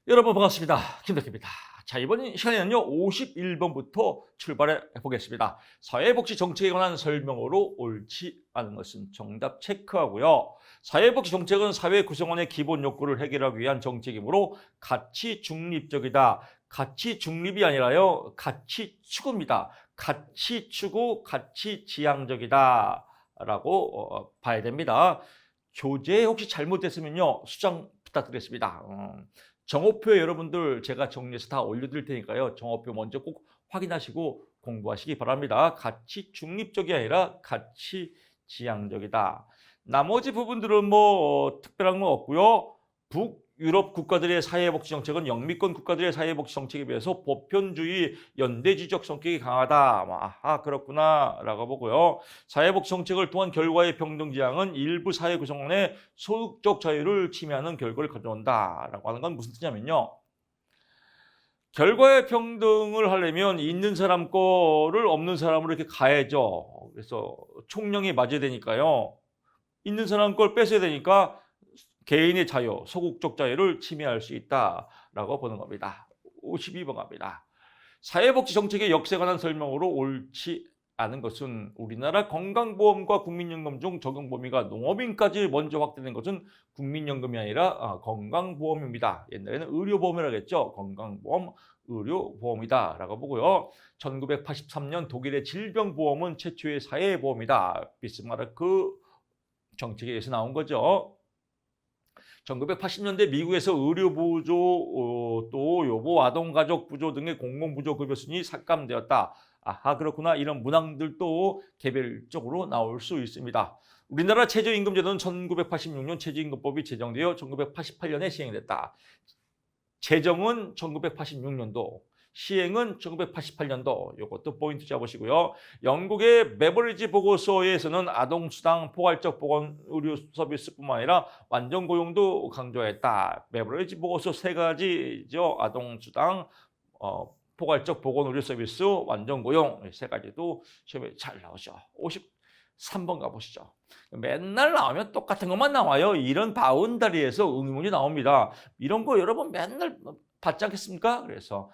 여러분 반갑습니다. 김덕희입니다. 자, 이번 시간에는요, 51번부터 출발해 보겠습니다. 사회복지 정책에 관한 설명으로 옳지 않은 것은 정답 체크하고요. 사회복지 정책은 사회 구성원의 기본 욕구를 해결하기 위한 정책이므로 가치 중립적이다. 가치 중립이 아니라요, 가치 추구입니다. 가치 추구, 가치 지향적이다. 라고 봐야 됩니다. 교재 혹시 잘못됐으면요, 수정 부탁드리겠습니다. 정오표 여러분들 제가 정리해서 다 올려드릴 테니까요. 정오표 먼저 꼭 확인하시고 공부하시기 바랍니다. 가치 중립적이 아니라 가치 지향적이다. 나머지 부분들은 뭐 특별한 건 없고요. 북유럽 국가들의 사회복지 정책은 영미권 국가들의 사회복지 정책에 비해서 보편주의, 연대주의적 성격이 강하다. 아하, 그렇구나 라고 보고요. 사회복지 정책을 통한 결과의 평등 지향은 일부 사회 구성원의 소극적 자유를 침해하는 결과를 가져온다라고 하는 건 무슨 뜻이냐면요. 결과의 평등을 하려면 있는 사람 거를 없는 사람으로 이렇게 가야죠. 그래서 총령이 맞아야 되니까요. 있는 사람 걸 뺏어야 되니까 개인의 자유, 소극적 자유를 침해할 수 있다라고 보는 겁니다. 52번 갑니다. 사회복지 정책의 역사에 관한 설명으로 옳지 않은 것은 우리나라 건강보험과 국민연금 중 적용 범위가 농업인까지 먼저 확대된 것은 국민연금이 아니라 건강보험입니다. 옛날에는 의료보험이라고 했죠. 건강보험, 의료보험이다라고 보고요. 1983년 독일의 질병보험은 최초의 사회보험이다. 비스마르크 정책에 의해서 나온 거죠. 1980년대 미국에서 의료보조, 또 요보, 아동가족부조 등의 공공부조 급여 순위 삭감되었다. 아하, 그렇구나. 이런 문항들도 개별적으로 나올 수 있습니다. 우리나라 최저임금제도는 1986년 최저임금법이 제정되어 1988년에 시행됐다. 제정은 1986년도, 시행은 1988년도. 이것도 포인트 잡으시고요. 영국의 베버리지 보고서에서는 아동수당, 포괄적 보건 의료 서비스뿐만 아니라 완전 고용도 강조했다. 베버리지 보고서 세 가지죠. 아동수당, 포괄적 보건 의료 서비스, 완전 고용 세 가지도 시험에 잘 나오죠. 53번 가보시죠. 맨날 나오면 똑같은 것만 나와요. 이런 바운다리에서 응용문제 나옵니다. 이런 거 여러분 맨날 받지 않겠습니까? 그래서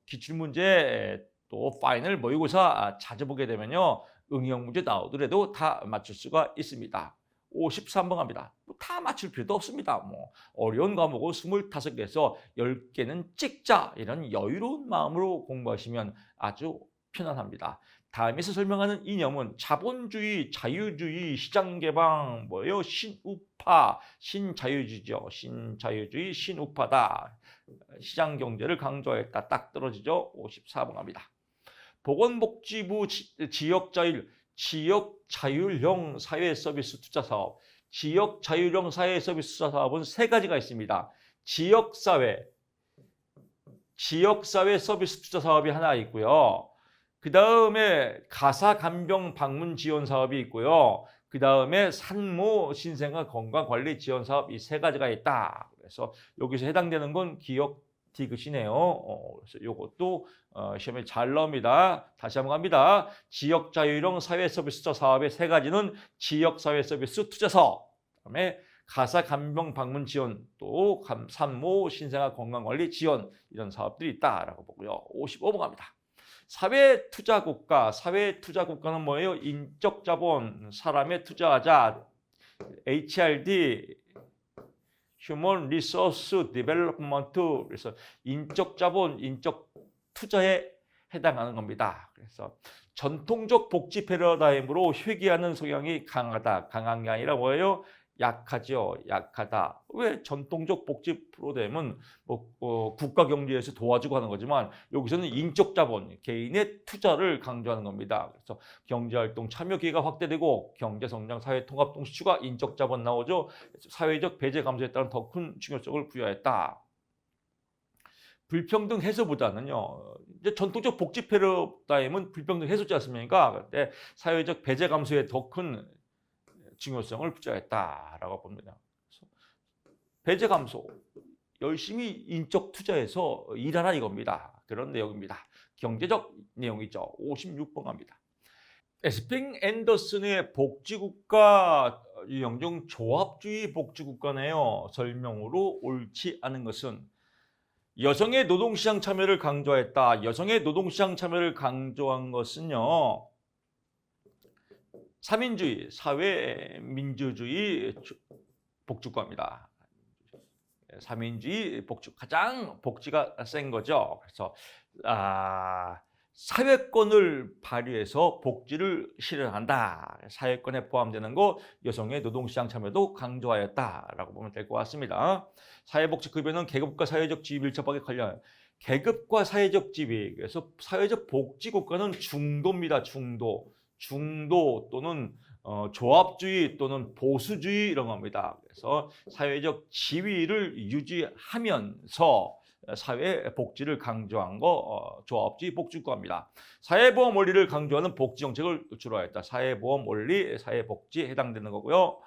기출문제 또 파이널 모의고사 자주 보게 되면요. 응용 문제 나오더라도 다 맞출 수가 있습니다. 53번 갑니다. 다 맞출 필요도 없습니다. 뭐 어려운 과목을 25개에서 10개는 찍자 이런 여유로운 마음으로 공부하시면 아주 편안합니다. 다음에서 설명하는 이념은 자본주의, 자유주의, 시장개방, 뭐예요? 신우파, 신자유주의죠. 신자유주의, 신우파다. 시장경제를 강조했다. 딱 떨어지죠. 54번 갑니다. 보건복지부 지역자율형 사회서비스 투자사업. 지역자율형 사회서비스 투자사업은 세 가지가 있습니다. 지역사회 서비스 투자 사업이 하나 있고요. 그 다음에 가사간병 방문 지원 사업이 있고요. 그 다음에 산모 신생아 건강관리 지원 사업 이 세 가지가 있다. 그래서 여기서 해당되는 건 기억 디귿이네요. 그래서 이것도 시험에 잘 나옵니다. 다시 한번 갑니다. 지역 자율형 사회 서비스 투자 사업의 세 가지는 지역 사회 서비스 투자 사업, 그다음에 가사 간병 방문 지원, 또 산모 신생아 건강관리 지원 이런 사업들이 있다라고 보고요. 55번 갑니다. 사회투자국가는 뭐예요? 인적 자본, 사람에 투자하자, HRD, Human Resource Development. 그래서 인적 자본, 인적 투자에 해당하는 겁니다. 그래서 전통적 복지 패러다임으로 회귀하는 성향이 강하다. 강한 게 아니라 뭐예요? 약하죠. 약하다. 왜? 전통적 복지 프로그램은 국가 경제에서 도와주고 하는 거지만 여기서는 인적 자본, 개인의 투자를 강조하는 겁니다. 그래서 경제활동 참여 기회가 확대되고 경제성장, 사회통합 동시 추가, 인적 자본 나오죠. 사회적 배제 감소에 따른 더 큰 중요성을 부여했다. 불평등 해소보다는요. 이제 전통적 복지 패러다임은 불평등 해소지 않습니까? 그때 사회적 배제 감소에 더 큰 중요성을 부여했다라고 봅니다. 그래서 배제 감소, 열심히 인적 투자해서 일하라 이겁니다. 그런 내용입니다. 경제적 내용이죠. 56번 갑니다. 에스핑 앤더슨의 복지국가 유형 중 조합주의 복지국가네요. 설명으로 옳지 않은 것은 여성의 노동시장 참여를 강조했다. 여성의 노동시장 참여를 강조한 것은요. 삼인주의, 사회민주주의 복지국가입니다. 삼인주의 복지, 가장 복지가 센 거죠. 그래서 사회권을 발휘해서 복지를 실현한다. 사회권에 포함되는 거 여성의 노동시장 참여도 강조하였다라고 보면 될 것 같습니다. 사회복지급여는 계급과 사회적 지위 밀접하게 관련 계급과 사회적 지위, 그래서 사회적 복지국가는 중도입니다. 중도 또는 조합주의 또는 보수주의 이런 겁니다. 그래서 사회적 지위를 유지하면서 사회 복지를 강조한 거 조합주의 복지국가입니다. 사회보험 원리를 강조하는 복지 정책을 주로 했다. 사회보험 원리, 사회복지에 해당되는 거고요.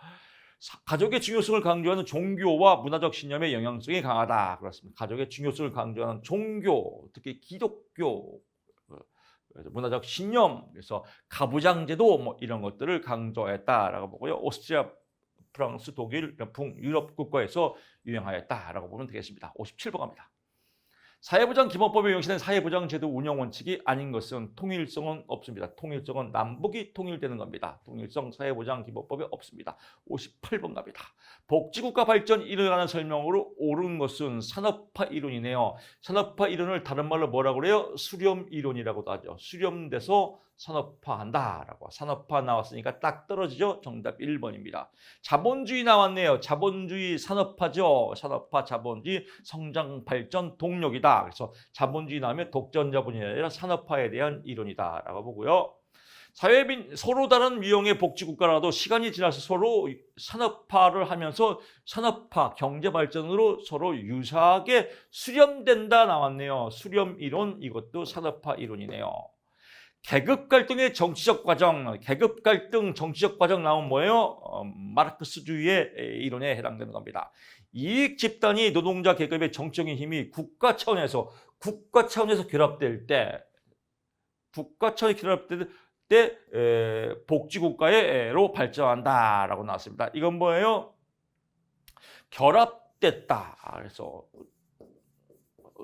가족의 중요성을 강조하는 종교와 문화적 신념의 영향성이 강하다. 그렇습니다. 가족의 중요성을 강조하는 종교, 특히 기독교, 문화적 신념, 그래서 가부장제도 뭐 이런 것들을 강조했다라고 보고요. 오스트리아, 프랑스, 독일, 북유럽 국가에서 유행하였다라고 보면 되겠습니다. 57번 갑니다. 사회보장 기본법에 명시된 사회보장 제도 운영 원칙이 아닌 것은 통일성은 없습니다. 통일성은 남북이 통일되는 겁니다. 통일성 사회보장 기본법에 없습니다. 58번 갑니다. 복지국가 발전 이론이라는 설명으로 옳은 것은 산업화 이론이네요. 산업화 이론을 다른 말로 뭐라고 그래요? 수렴 이론이라고도 하죠. 수렴돼서 산업화한다라고. 산업화 나왔으니까 딱 떨어지죠. 정답 1번입니다. 자본주의 나왔네요. 자본주의 산업화죠. 산업화 자본주의 성장 발전 동력이다. 그래서 자본주의 나오면 독전 자본이 아니라 산업화에 대한 이론이다라고 보고요. 서로 다른 유형의 복지국가라도 시간이 지나서 서로 산업화를 하면서 산업화, 경제 발전으로 서로 유사하게 수렴된다 나왔네요. 수렴 이론, 이것도 산업화 이론이네요. 계급 갈등의 정치적 과정, 계급 갈등 정치적 과정 나온 뭐예요? 마르크스주의의 이론에 해당되는 겁니다. 이익 집단이 노동자 계급의 정적인 힘이 국가 차원에서 결합될 때, 복지국가로 발전한다라고 나왔습니다. 이건 뭐예요? 결합됐다. 그래서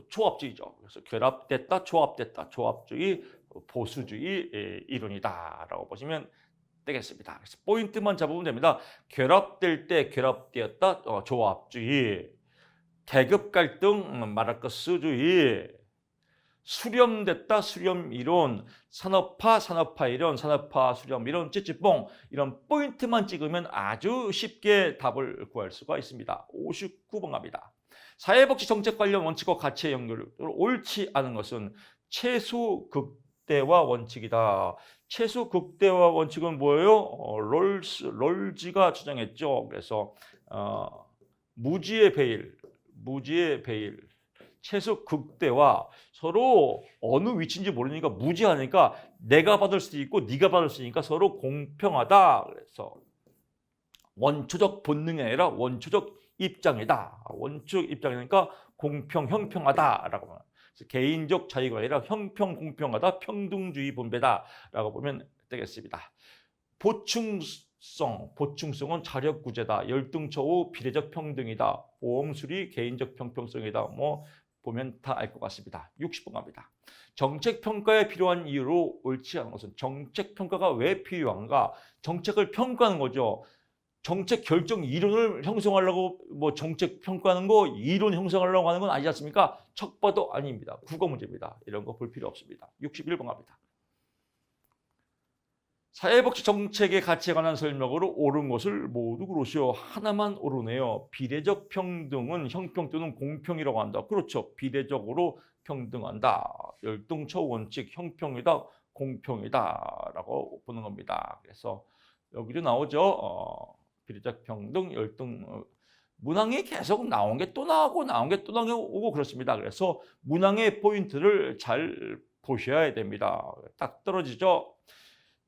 조합주의죠. 그래서 결합됐다, 조합됐다, 조합주의, 보수주의 이론이다라고 보시면 되겠습니다. 그래서 포인트만 잡으면 됩니다. 결합될 때 결합되었다, 조합주의, 계급 갈등, 마르크스주의, 수렴됐다, 수렴 이론, 산업화 이론, 산업화 수렴 이론, 찌찌뽕 이런 포인트만 찍으면 아주 쉽게 답을 구할 수가 있습니다. 59번 갑니다. 사회복지 정책 관련 원칙과 가치의 연결을 옳지 않은 것은 최소 극대화 원칙이다. 최소 극대화 원칙은 뭐예요? 롤즈가 주장했죠. 그래서 무지의 배일, 최소 극대화, 서로 어느 위치인지 모르니까 무지하니까 내가 받을 수도 있고 네가 받을 수 있으니까 서로 공평하다. 그래서 원초적 본능이 아니라 원초적 입장이다. 원초적 입장이니까 공평, 형평하다라고 말합니다. 개인적 자유가 아니라 형평, 공평하다, 평등주의 분배다라고 보면 되겠습니다. 보충성은 자력 구제다. 열등처우 비례적 평등이다. 보험 수리 개인적 평평성이다. 뭐 보면 다 알 것 같습니다. 60번 갑니다. 정책 평가에 필요한 이유로 옳지 않은 것은 정책 평가가 왜 필요한가? 정책을 평가하는 거죠. 정책 결정 이론을 형성하려고 뭐 정책 평가하는 거 이론 형성하려고 하는 건 아니지 않습니까? 척봐도 아닙니다. 국어 문제입니다. 이런 거 볼 필요 없습니다. 61번 갑니다. 사회복지 정책의 가치에 관한 설명으로 옳은 것을 모두 그러시오. 하나만 옳으네요. 비례적 평등은 형평 또는 공평이라고 한다. 그렇죠. 비례적으로 평등한다. 열등처우 원칙 형평이다, 공평이다 라고 보는 겁니다. 그래서 여기도 나오죠. 비례적 평등, 열등, 문항이 계속 나온 게 또 나오고 나오고 그렇습니다. 그래서 문항의 포인트를 잘 보셔야 됩니다. 딱 떨어지죠.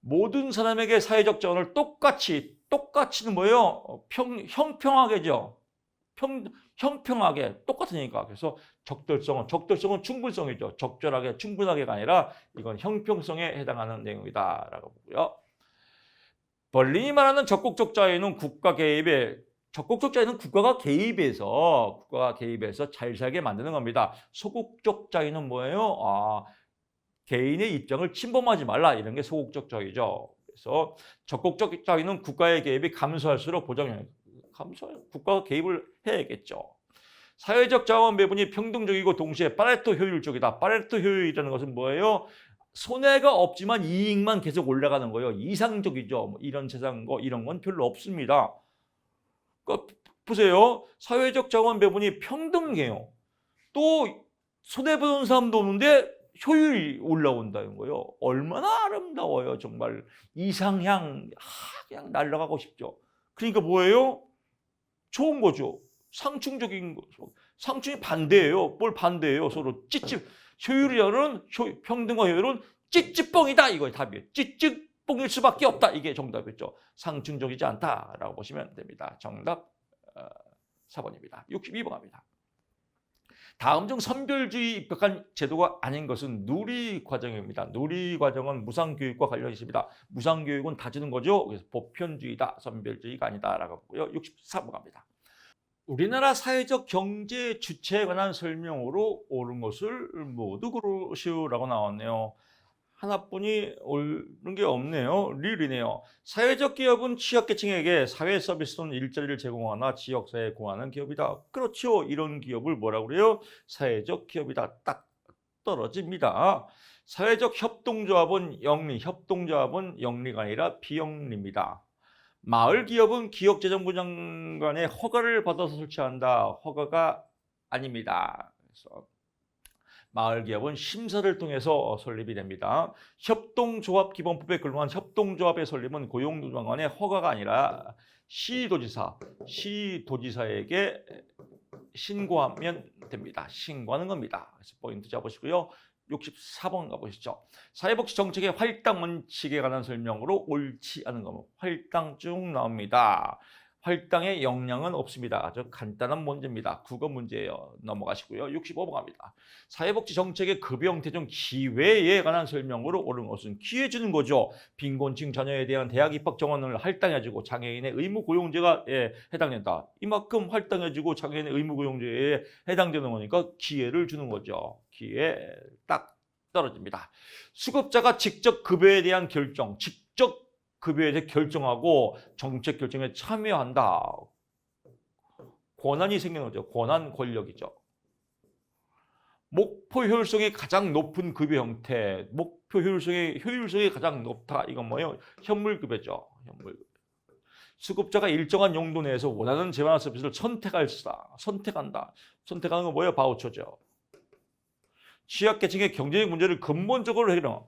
모든 사람에게 사회적 자원을 똑같이는 뭐예요? 형평하게죠. 형평하게 똑같으니까. 그래서 적절성은 충분성이죠. 적절하게 충분하게가 아니라 이건 형평성에 해당하는 내용이다라고 보고요. 벌린이 말하는 적극적 자유는 국가 개입에 적극적 자유는 국가가 개입해서 잘 살게 만드는 겁니다. 소극적 자유는 뭐예요? 개인의 입장을 침범하지 말라, 이런 게 소극적 자유죠. 그래서 적극적 자유는 국가의 개입이 감소할수록 국가가 개입을 해야겠죠. 사회적 자원 배분이 평등적이고 동시에 파레토 효율적이다. 파레토 효율이라는 것은 뭐예요? 손해가 없지만 이익만 계속 올라가는 거예요. 이상적이죠. 이런 세상 이런 건 별로 없습니다. 그러니까 보세요. 사회적 자원 배분이 평등해요. 또 손해보는 사람도 없는데 효율이 올라온다는 거예요. 얼마나 아름다워요. 정말 이상향, 그냥 날아가고 싶죠. 그러니까 뭐예요? 좋은 거죠. 상충적인 거죠. 상충이 반대예요. 뭘 반대예요? 서로 효율이라는 평등과 효율은 찌찌뽕이다. 이거의 답이에요. 찌찌뽕일 수밖에 없다. 이게 정답이죠. 상충적이지 않다라고 보시면 됩니다. 정답 4번입니다. 62번 갑니다. 다음 중 선별주의 입각한 제도가 아닌 것은 누리과정입니다. 누리과정은 무상교육과 관련이 있습니다. 무상교육은 다 주는 거죠. 그래서 보편주의다, 선별주의가 아니다라고 보고요. 64번 갑니다. 우리나라 사회적 경제 주체에 관한 설명으로 옳은 것을 모두 고르시오라고 나왔네요. 하나뿐이 옳은 게 없네요. 릴이네요. 사회적 기업은 취약계층에게 사회 서비스 또는 일자리를 제공하나 지역사회에 공헌하는 기업이다. 그렇죠. 이런 기업을 뭐라고 그래요? 사회적 기업이다. 딱 떨어집니다. 사회적 협동조합은 영리가 아니라 비영리입니다. 마을기업은 기업재정부 장관의 허가를 받아서 설치한다. 허가가 아닙니다. 그래서 마을기업은 심사를 통해서 설립이 됩니다. 협동조합기본법에 근로한 협동조합의 설립은 고용노동관의 허가가 아니라 시도지사에게 신고하면 됩니다. 신고하는 겁니다. 그래서 포인트 잡으시고요. 64번 가보시죠. 사회복지 정책의 활당 원칙에 관한 설명으로 옳지 않은 것. 활당 쭉 나옵니다. 활당의 역량은 없습니다. 아주 간단한 문제입니다. 국어 문제예요. 넘어가시고요. 65번 갑니다. 사회복지 정책의 급여 형태 중 기회에 관한 설명으로 옳은 것은 기회 주는 거죠. 빈곤층 자녀에 대한 대학 입학 정원을 할당해주고 장애인의 의무 고용제가 해당된다. 이만큼 할당해주고 장애인의 의무 고용제에 해당되는 거니까 기회를 주는 거죠. 기회 딱 떨어집니다. 수급자가 직접 급여에 대한 결정, 급여에 대해 결정하고 정책 결정에 참여한다. 권한이 생기는 거죠. 권한 권력이죠. 목표 효율성이 가장 높은 급여 형태. 목표 효율성이 가장 높다. 이건 뭐예요? 현물급여죠. 현물급여. 수급자가 일정한 용도 내에서 원하는 재화나 서비스를 선택한다. 선택하는 건 뭐예요? 바우처죠. 취약계층의 경제적 문제를 근본적으로 해결하는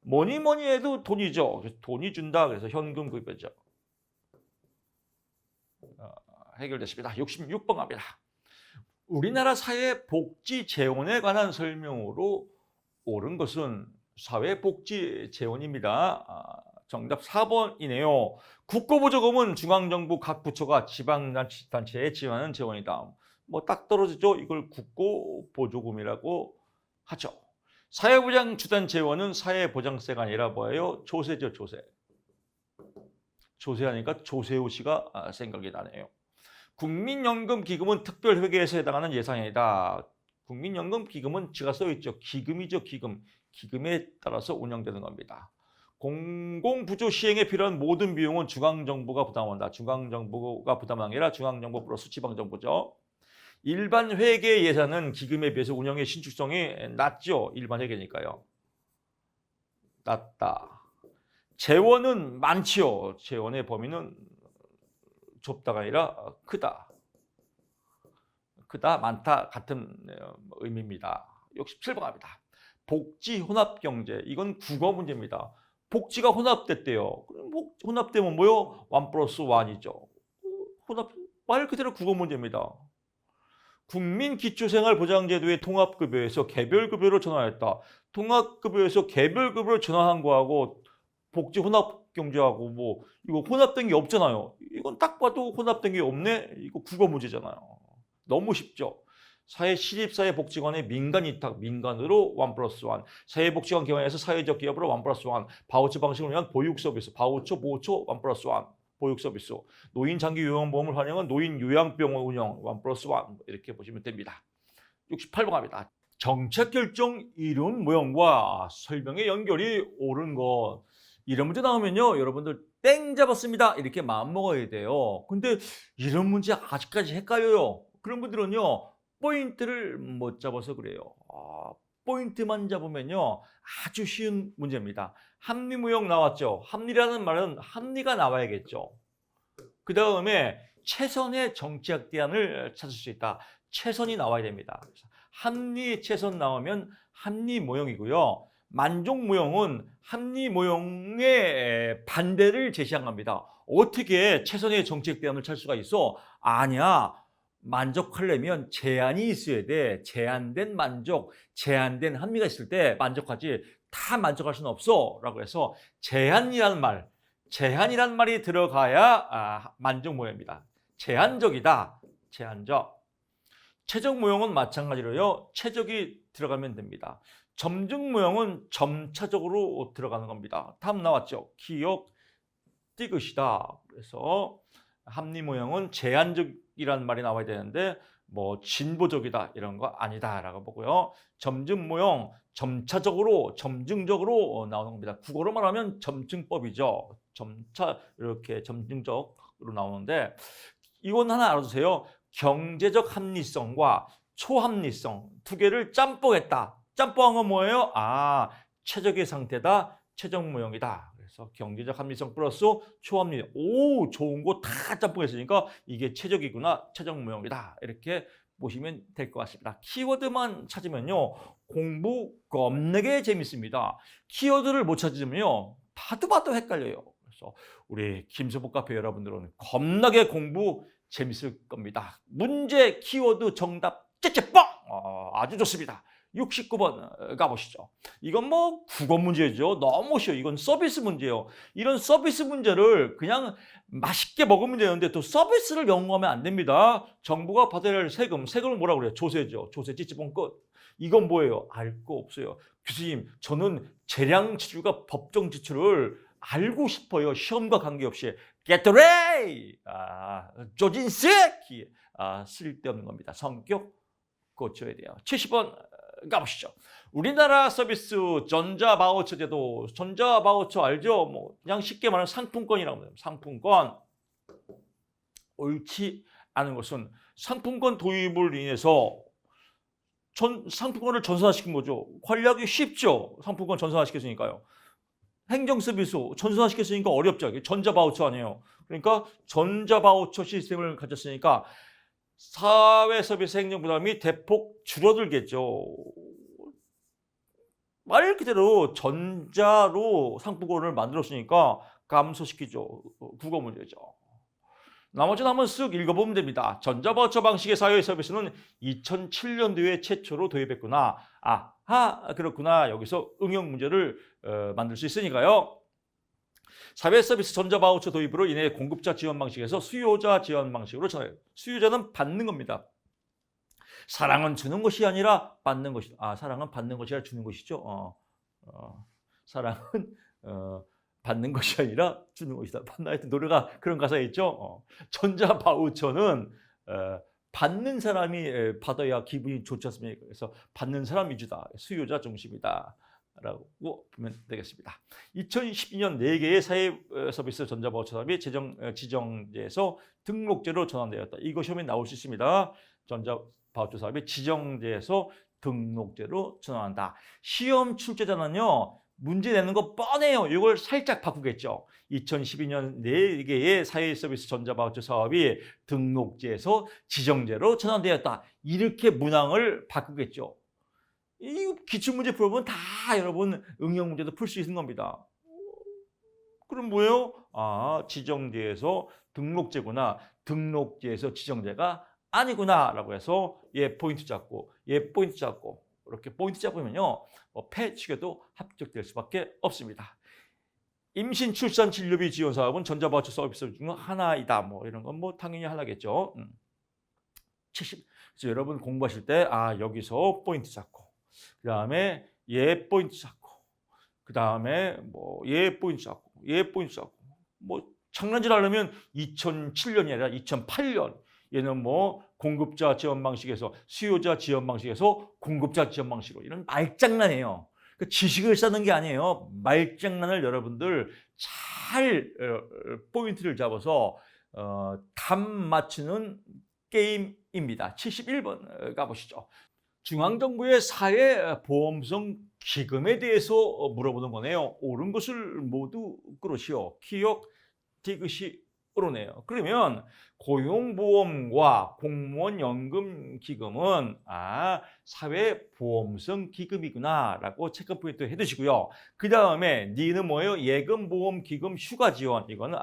뭐니 해도 돈이죠. 그래서 돈이 준다. 그래서 현금 급여죠. 해결됐습니다. 66번 갑니다. 우리나라 사회복지재원에 관한 설명으로 옳은 것은 사회복지재원입니다. 정답 4번이네요. 국고보조금은 중앙정부 각 부처가 지방자치단체에 지원하는 재원이다. 뭐 딱 떨어지죠. 이걸 국고보조금이라고 하죠. 사회보장 주단 재원은 사회보장세가 아니라 뭐예요? 조세죠, 조세. 조세하니까 조세호 씨가 생각이 나네요. 국민연금기금은 특별회계에서 해당하는 예산이다. 국민연금기금은 지가 써있죠. 기금이죠, 기금. 기금에 따라서 운영되는 겁니다. 공공부조 시행에 필요한 모든 비용은 중앙정부가 부담한다. 중앙정부가 부담한 게 아니라 중앙정부 플러스 지방정부죠. 일반 회계 예산은 기금에 비해서 운영의 신축성이 낮죠. 일반 회계니까요. 낮다. 재원은 많지요. 재원의 범위는 좁다가 아니라 크다. 크다, 많다 같은 의미입니다. 67번 갑니다. 복지 혼합 경제. 이건 국어 문제입니다. 복지가 혼합됐대요. 혼합되면 뭐요? 1+1이죠. 말 그대로 국어 문제입니다. 국민기초생활보장제도의 통합급여에서 개별급여로 전환했다. 통합급여에서 개별급여로 전환한 거하고 복지 혼합경제하고 뭐 이거 혼합된 게 없잖아요. 이건 딱 봐도 혼합된 게 없네. 이거 국어 문제잖아요. 너무 쉽죠. 시립사회복지관의 민간위탁, 민간으로 1+1. 사회복지관 기관에서 사회적 기업으로 1+1. 바우처 방식으로 위한 보육서비스, 바우처, 보호처 1+1. 보육 서비스. 노인 장기 요양보험을 활용한 노인 요양병원 운영 1+1 이렇게 보시면 됩니다. 68번 갑니다. 정책 결정 이론 모형과 설명의 연결이 옳은 것. 이런 문제 나오면요, 여러분들 땡 잡았습니다 이렇게 마음 먹어야 돼요. 근데 이런 문제 아직까지 헷갈려요. 그런 분들은요, 포인트를 못 잡아서 그래요. 포인트만 잡으면요, 아주 쉬운 문제입니다. 합리무형 나왔죠. 합리라는 말은 합리가 나와야겠죠. 그 다음에 최선의 정치학 대안을 찾을 수 있다. 최선이 나와야 됩니다. 합리 최선 나오면 합리 모형이고요. 만족 모형은 합리 모형의 반대를 제시한 겁니다. 어떻게 최선의 정책 대안을 찾을 수가 있어? 아니야. 만족하려면 제한이 있어야 돼. 제한된 만족, 제한된 합리가 있을 때 만족하지 다 만족할 수는 없어. 라고 해서 제한이라는 말이 들어가야 만족 모형입니다. 제한적이다. 제한적. 최적 모형은 마찬가지로요. 최적이 들어가면 됩니다. 점증 모형은 점차적으로 들어가는 겁니다. 다음 나왔죠. 기억, 띠긋이다. 그래서 합리 모형은 제한적이라는 말이 나와야 되는데 뭐 진보적이다 이런 거 아니다라고 보고요. 점증 모형 점차적으로 점증적으로 나오는 겁니다. 국어로 말하면 점증법이죠. 점차 이렇게 점증적으로 나오는데 이건 하나 알아두세요. 경제적 합리성과 초합리성 두 개를 짬뽕했다. 짬뽕한 건 뭐예요? 최적의 상태다. 최적 모형이다. 그래서 경제적 합리성 플러스 초합리. 오, 좋은 거 다 짬뽕했으니까 이게 최적이구나. 최적 모형이다. 이렇게 보시면 될 것 같습니다. 키워드만 찾으면요, 공부 겁나게 재밌습니다. 키워드를 못 찾으면요, 봐도 헷갈려요. 그래서 우리 김서복 카페 여러분들은 겁나게 공부 재밌을 겁니다. 문제 키워드 정답 째째뻥! 아주 좋습니다. 69번 가보시죠. 이건 뭐 국어 문제죠. 너무 쉬워요. 이건 서비스 문제예요. 이런 서비스 문제를 그냥 맛있게 먹으면 되는데 또 서비스를 연구하면 안 됩니다. 정부가 받아야 할 세금을 뭐라고 그래요? 조세죠. 조세 찌찌뽕 끝. 이건 뭐예요? 알 거 없어요. 교수님, 저는 재량 지출과 법정 지출을 알고 싶어요. 시험과 관계없이. Get ready! 조진 새끼! 쓸데없는 겁니다. 성격 고쳐야 돼요. 70번 가보시죠. 우리나라 서비스 전자바우처 제도. 전자바우처 알죠? 뭐 그냥 쉽게 말하면 상품권이라고 합니다. 상품권. 옳지 않은 것은 상품권 도입을 인해서 상품권을 전산화시킨 거죠. 관리하기 쉽죠. 상품권 전산화시켰으니까요. 행정서비스 전산화시켰으니까 어렵죠. 전자바우처 아니에요. 그러니까 전자바우처 시스템을 가졌으니까 사회서비스 행정부담이 대폭 줄어들겠죠. 말 그대로 전자로 상품권을 만들었으니까 감소시키죠. 국어 문제죠. 나머지는 한번 쓱 읽어보면 됩니다. 전자바우처 방식의 사회서비스는 2007년도에 최초로 도입했구나. 그렇구나. 여기서 응용 문제를 만들 수 있으니까요. 사회서비스 전자바우처 도입으로 인해 공급자 지원 방식에서 수요자 지원 방식으로 전환해요. 수요자는 받는 겁니다. 사랑은 주는 것이 아니라 받는 것이다. 사랑은 받는 것이 아니라 주는 것이죠. 사랑은 받는 것이 아니라 주는 것이다. 하여튼 노래가 그런 가사에 있죠. 전자바우처는 받는 사람이 받아야 기분이 좋지 않습니까? 그래서 받는 사람 위주다. 수요자 중심이다. 라고 보면 되겠습니다. 2012년 4개의 사회서비스 전자바우처 사업이 지정제에서 등록제로 전환되었다. 이거 시험에 나올 수 있습니다. 전자바우처 사업이 지정제에서 등록제로 전환한다. 시험 출제자는요, 문제 내는 거 뻔해요. 이걸 살짝 바꾸겠죠. 2012년 4개의 사회서비스 전자바우처 사업이 등록제에서 지정제로 전환되었다. 이렇게 문항을 바꾸겠죠. 이 기출문제 풀어보면 다 여러분 응용 문제도 풀 수 있는 겁니다. 그럼 뭐예요? 지정제에서 등록제구나. 등록제에서 지정제가 아니구나 라고 해서 얘 포인트 잡고 얘 포인트 잡고 이렇게 포인트 잡으면요, 패치겨도 합격될 수밖에 없습니다. 임신, 출산, 진료비 지원 사업은 전자바우처 서비스 중 하나이다. 뭐 이런 건 뭐 당연히 하나겠죠. 70. 그래서 여러분 공부하실 때 여기서 포인트 잡고, 그 다음에 얘 포인트 잡고, 그 다음에 뭐 얘 포인트 잡고, 얘 포인트 잡고, 뭐 청량질 하려면 2007년이 아니라 2008년. 얘는 뭐 공급자 지원 방식에서 수요자 지원 방식에서 공급자 지원 방식으로 이런 말장난이에요. 그 지식을 쌓는 게 아니에요. 말장난을 여러분들 잘 포인트를 잡아서 답 맞추는 게임입니다. 71번 가보시죠. 중앙정부의 사회보험성 기금에 대해서 물어보는 거네요. 옳은 것을 모두 그러시오. 기억, 디귿이 옳으네요. 그러면 고용보험과 공무원연금기금은 사회보험성 기금이구나 라고 체크 포인트 해두시고요. 그 다음에 니는 뭐예요? 예금보험기금 휴가지원. 이거는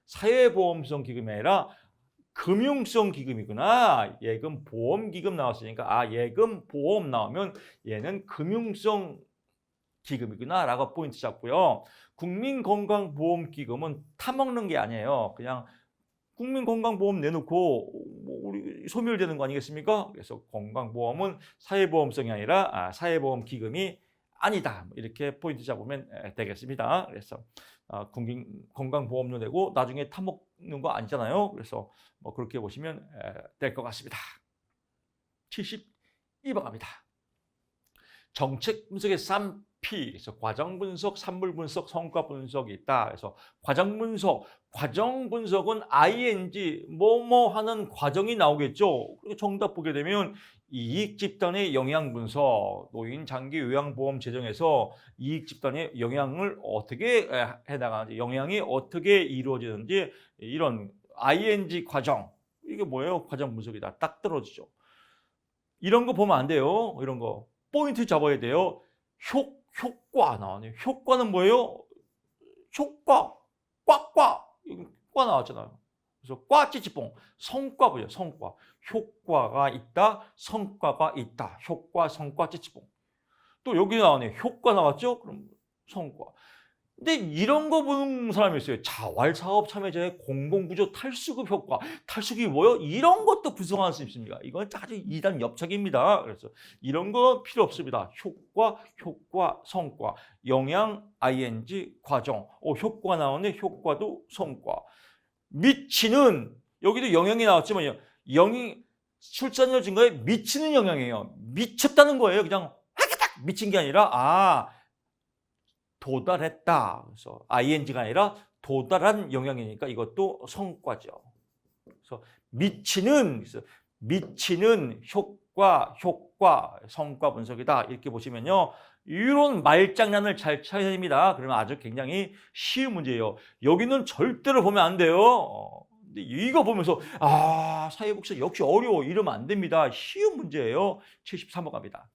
사회보험성 기금이 아니라 금융성 기금이구나. 예금보험기금 나왔으니까 예금보험 나오면 얘는 금융성 기금이구나 라고 포인트 잡고요. 국민건강보험기금은 타먹는 게 아니에요. 그냥 국민건강보험 내놓고 우리 소멸되는 거 아니겠습니까? 그래서 건강보험은 사회보험성이 아니라 사회보험기금이 아니다. 이렇게 포인트 잡으면 되겠습니다. 그래서 국민건강보험료 내고 나중에 타먹는 거 아니잖아요. 그래서 뭐 그렇게 보시면 될 것 같습니다. 72번 갑니다. 정책 분석의 3P, 그래서 과정 분석, 산물 분석, 성과 분석이 있다. 그래서 과정 분석은 ing 뭐뭐 하는 과정이 나오겠죠. 정답 보게 되면 이익 집단의 영향 분석, 노인 장기 요양보험 제정에서 이익 집단의 영향을 어떻게 해나가는지, 영향이 어떻게 이루어지는지 이런 ing 과정, 이게 뭐예요? 과정 분석이다. 딱 떨어지죠. 이런 거 보면 안 돼요. 이런 거. 포인트 잡아야 돼요. 효과 나오네요. 효과는 뭐예요? 효과, 꽉 나왔잖아요. 그래서 꽉 찌찌뽕, 성과 보죠. 성과. 효과가 있다, 성과가 있다. 효과, 성과, 찌찌뽕. 또 여기 나오네요. 효과 나왔죠? 그럼 성과. 근데 이런 거 보는 사람이 있어요. 자활사업 참여자의 공공구조 탈수급 효과. 탈수급이 뭐예요? 이런 것도 분석할 수 있습니다. 이건 아주 2단 엽착입니다. 그래서 이런 거 필요 없습니다. 효과, 성과, 영향, ing, 과정. 효과 나오네. 효과도 성과. 미치는, 여기도 영향이 나왔지만 출산율 증가에 미치는 영향이에요. 미쳤다는 거예요. 그냥 하게딱 미친 게 아니라 도달했다. 그래서 ing가 아니라 도달한 영향이니까 이것도 성과죠. 그래서 미치는 효과, 성과 분석이다. 이렇게 보시면요. 이런 말장난을 잘 쳐야 됩니다. 그러면 아주 굉장히 쉬운 문제예요. 여기는 절대로 보면 안 돼요. 근데 이거 보면서 사회복지 역시 어려워 이러면 안 됩니다. 쉬운 문제예요. 73번 갑니다.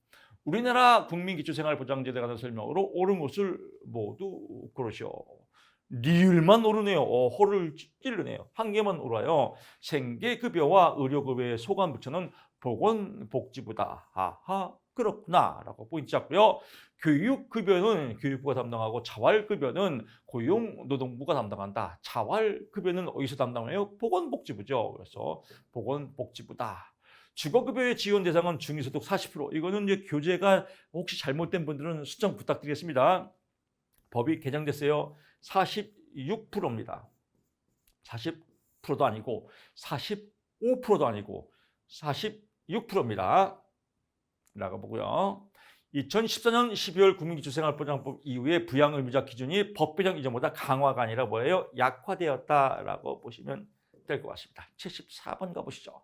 우리나라 국민기초생활보장제도에 관한 설명으로 옳은 것을 모두 고르시오. 리을만 옳으네요. 허를 찔르네요. 한 개만 옳아요. 생계급여와 의료급여의 소관부처는 보건복지부다. 그렇구나 라고 포인트 잡고요. 교육급여는 교육부가 담당하고 자활급여는 고용노동부가 담당한다. 자활급여는 어디서 담당해요? 보건복지부죠. 그래서 보건복지부다. 주거급여의 지원 대상은 중위소득 40%. 이거는 이제 교재가 혹시 잘못된 분들은 수정 부탁드리겠습니다. 법이 개정됐어요. 46%입니다. 40%도 아니고 45%도 아니고 46%입니다. 라고 보고요. 2014년 12월 국민기초생활보장법 이후에 부양의무자 기준이 법 개정 이전보다 강화가 아니라 뭐예요? 약화되었다라고 보시면 될 것 같습니다. 74번 가보시죠.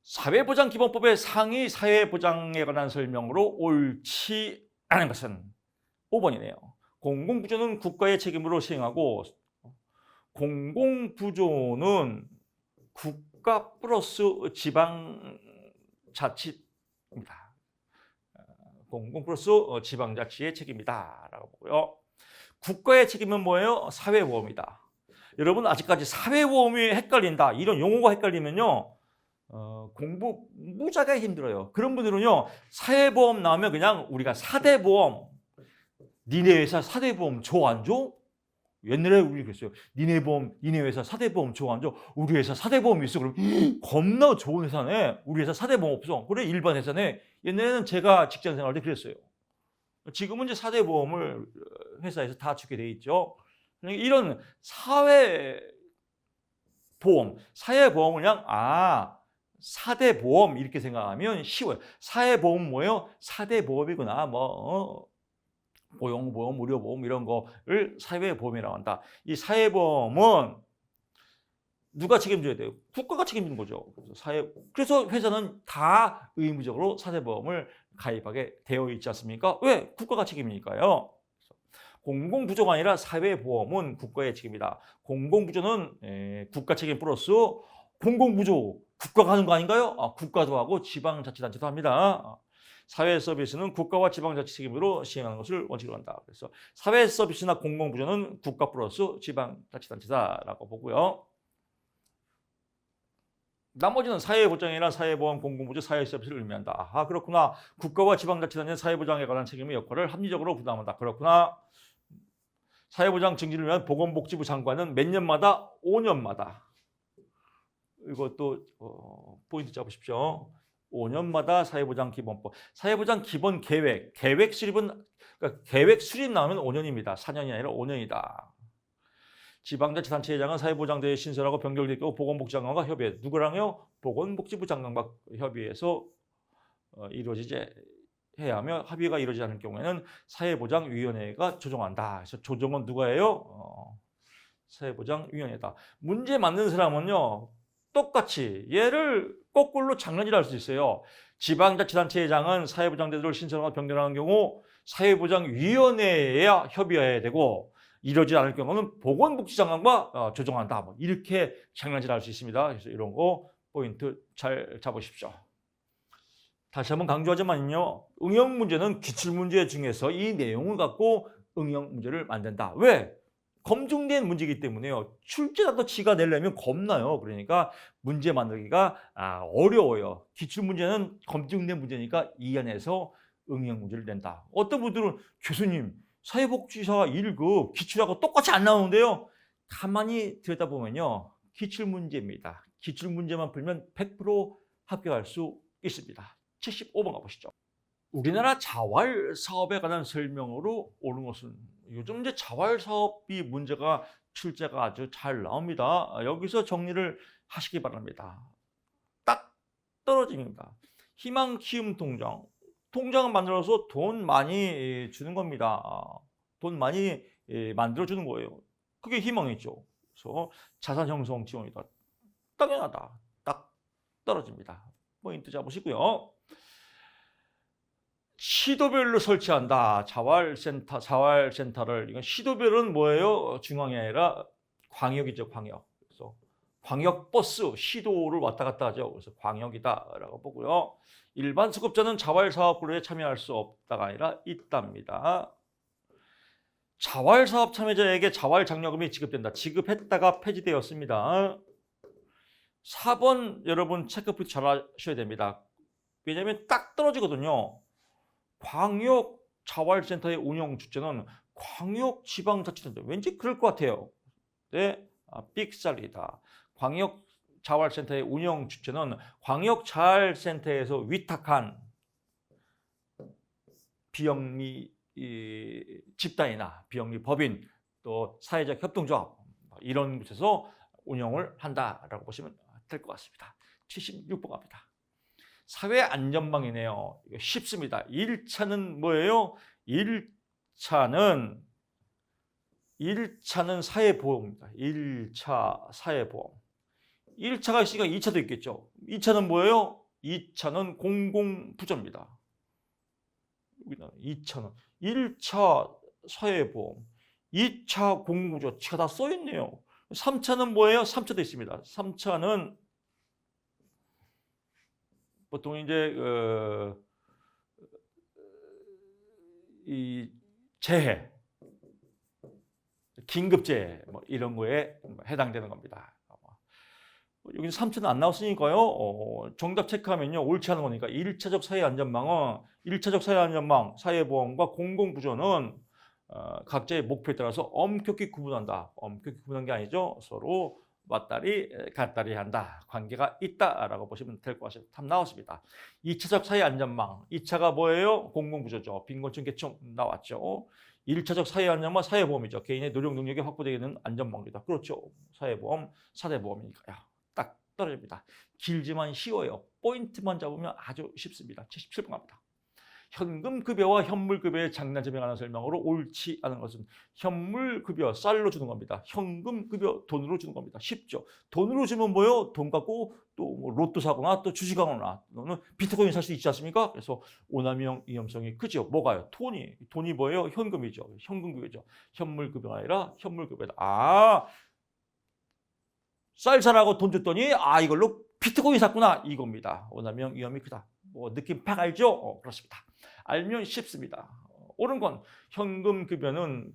사회보장기본법의 상위 사회보장에 관한 설명으로 옳지 않은 것은 5번이네요. 공공부조는 국가의 책임으로 시행하고 공공부조는 국가 플러스 지방자치입니다. 공공 플러스 지방자치의 책임이다 라고 보고요. 국가의 책임은 뭐예요? 사회보험이다. 여러분 아직까지 사회보험이 헷갈린다. 이런 용어가 헷갈리면요. 공부 무지하게 힘들어요. 그런 분들은요. 사회보험 나오면 그냥 우리가 4대 보험. 니네 회사 4대 보험 줘 안 줘? 옛날에 우리 그랬어요. 니네 회사 4대 보험 줘 안 줘? 우리 회사 4대 보험이 있어. 그럼 겁나 좋은 회사네. 우리 회사 4대 보험 없어. 그래 일반 회사네. 옛날에는 제가 직장 생활 때 그랬어요. 지금은 이제 4대 보험을 회사에서 다 주게 돼 있죠. 그러니까 이런 사회보험을 그냥 4대 보험 이렇게 생각하면 쉬워요. 사회보험 뭐예요? 4대 보험이구나. 고용보험, 의료보험 이런 거를 사회보험이라고 한다. 이 사회보험은 누가 책임져야 돼요? 국가가 책임지는 거죠. 그래서 회사는 다 의무적으로 사회보험을 가입하게 되어 있지 않습니까? 왜? 국가가 책임이니까요. 공공부조가 아니라 사회보험은 국가의 책임이다. 공공부조는 국가 책임 플러스 공공부조, 국가가 하는 거 아닌가요? 국가도 하고 지방자치단체도 합니다. 사회서비스는 국가와 지방자치 책임으로 시행하는 것을 원칙으로 한다. 그래서 사회서비스나 공공부조는 국가 플러스 지방자치단체다라고 보고요. 나머지는 사회보장이나 사회보험, 공공부조, 사회서비스를 의미한다. 그렇구나. 국가와 지방자치단체 사회보장에 관한 책임의 역할을 합리적으로 부담한다. 그렇구나. 사회보장 증진을 위한 보건복지부 장관은 몇 년마다? 5년마다. 이것도 포인트 잡으십시오. 5년마다 사회보장 기본법. 사회보장 기본 계획 수립은 그러니까 계획 수립 나오면 5년입니다. 4년이 아니라 5년이다. 지방자치단체장은 사회보장제에 신설하고 변경되고 보건복지장관과 협의해. 누구랑요? 보건복지부 장관과 협의해서 이루어지지 해야 하며 합의가 이루어지지 않을 경우에는 사회보장위원회가 조정한다. 그래서 조정은 누가 해요? 사회보장위원회다. 문제 만든 사람은요. 똑같이 얘를 거꾸로 장난질할 수 있어요. 지방자치단체장은 사회보장제도를 신설하고 변경하는 경우 사회보장위원회에 협의해야 되고 이러지 않을 경우는 보건복지장관과 조정한다. 이렇게 장난질할 수 있습니다. 그래서 이런 거 포인트 잘 잡으십시오. 다시 한번 강조하지만요. 응용 문제는 기출문제 중에서 이 내용을 갖고 응용 문제를 만든다. 왜? 검증된 문제이기 때문에요. 출제자도 지가 내려면 겁나요. 그러니까 문제 만들기가 어려워요. 기출문제는 검증된 문제니까 이 안에서 응용 문제를 낸다. 어떤 분들은 교수님 사회복지사 1급 기출하고 똑같이 안 나오는데요. 가만히 들여다보면요. 기출문제입니다. 기출문제만 풀면 100% 합격할 수 있습니다. 75번 가보시죠. 우리나라 자활 사업에 관한 설명으로 옳은 것은 요즘 이제 자활 사업이 문제가 출제가 아주 잘 나옵니다. 여기서 정리를 하시기 바랍니다. 딱 떨어집니다. 희망 키움 통장을 만들어서 돈 많이 주는 겁니다. 돈 많이 만들어 주는 거예요. 그게 희망이죠. 그래서 자산 형성 지원이다. 당연하다. 딱 떨어집니다. 포인트 잡으시고요. 시도별로 설치한다. 자활센터를. 이건 시도별은 뭐예요? 중앙이 아니라 광역이죠, 광역. 그래서 광역버스 시도를 왔다 갔다 하죠. 그래서 광역이다라고 보고요. 일반 수급자는 자활사업구로에 참여할 수 없다가 아니라 있답니다. 자활사업 참여자에게 자활장려금이 지급된다. 지급했다가 폐지되었습니다. 4번 여러분 체크포인트 잘 하셔야 됩니다. 왜냐하면 딱 떨어지거든요. 광역자활센터의 운영 주체는 광역지방자치단체. 왠지 그럴 것 같아요. 네, 삑살이다. 광역자활센터의 운영 주체는 광역자활센터에서 위탁한 비영리 집단이나 비영리 법인 또 사회적 협동조합 이런 곳에서 운영을 한다라고 보시면 될 것 같습니다. 76번 갑니다. 사회안전망이네요. 이거 쉽습니다. 1차는 뭐예요? 1차는 사회보험입니다. 1차 사회보험. 1차가 있으니까 2차도 있겠죠. 2차는 뭐예요? 2차는 공공부조입니다. 2차는 1차 사회보험, 2차 공공부조 지가 다 써있네요. 3차는 뭐예요? 3차도 있습니다. 3차는 보통 이제 이 재해, 긴급재해 이런 거에 해당되는 겁니다. 여기 3차는 안 나왔으니까요. 정답 체크하면요. 옳지 않은 거니까 1차적 사회안전망은 1차적 사회안전망, 사회보험과 공공부조는 각자의 목표에 따라서 엄격히 구분한다. 엄격히 구분한 게 아니죠. 서로 맞다리, 같다리 한다. 관계가 있다라고 보시면 될 것 같습니다. 답 나왔습니다. 2차적 사회안전망. 2차가 뭐예요? 공공부조죠. 빈곤층 계층 나왔죠. 1차적 사회안전망 사회보험이죠. 개인의 노력 능력이 확보되는 안전망이다. 그렇죠. 사회보험, 사대보험이니까요. 딱 떨어집니다. 길지만 쉬워요. 포인트만 잡으면 아주 쉽습니다. 77번 갑니다. 현금급여와 현물급여의 장단점에 관한 설명으로 옳지 않은 것은 현물급여 쌀로 주는 겁니다. 현금급여 돈으로 주는 겁니다. 쉽죠. 돈으로 주면 뭐요? 돈 갖고 또뭐 로또 사거나 또 주식하거나 또는 비트코인 살 수 있지 않습니까? 그래서 오남용 위험성이 크죠. 뭐가요? 돈이 뭐예요? 현금이죠. 현금급여죠. 현물급여가 아니라 현물급여다. 쌀 사라고 돈 줬더니 이걸로 비트코인 샀구나 이겁니다. 오남용 위험이 크다. 뭐 느낌 팍 알죠? 그렇습니다. 알면 쉽습니다. 옳은 건 현금 급여는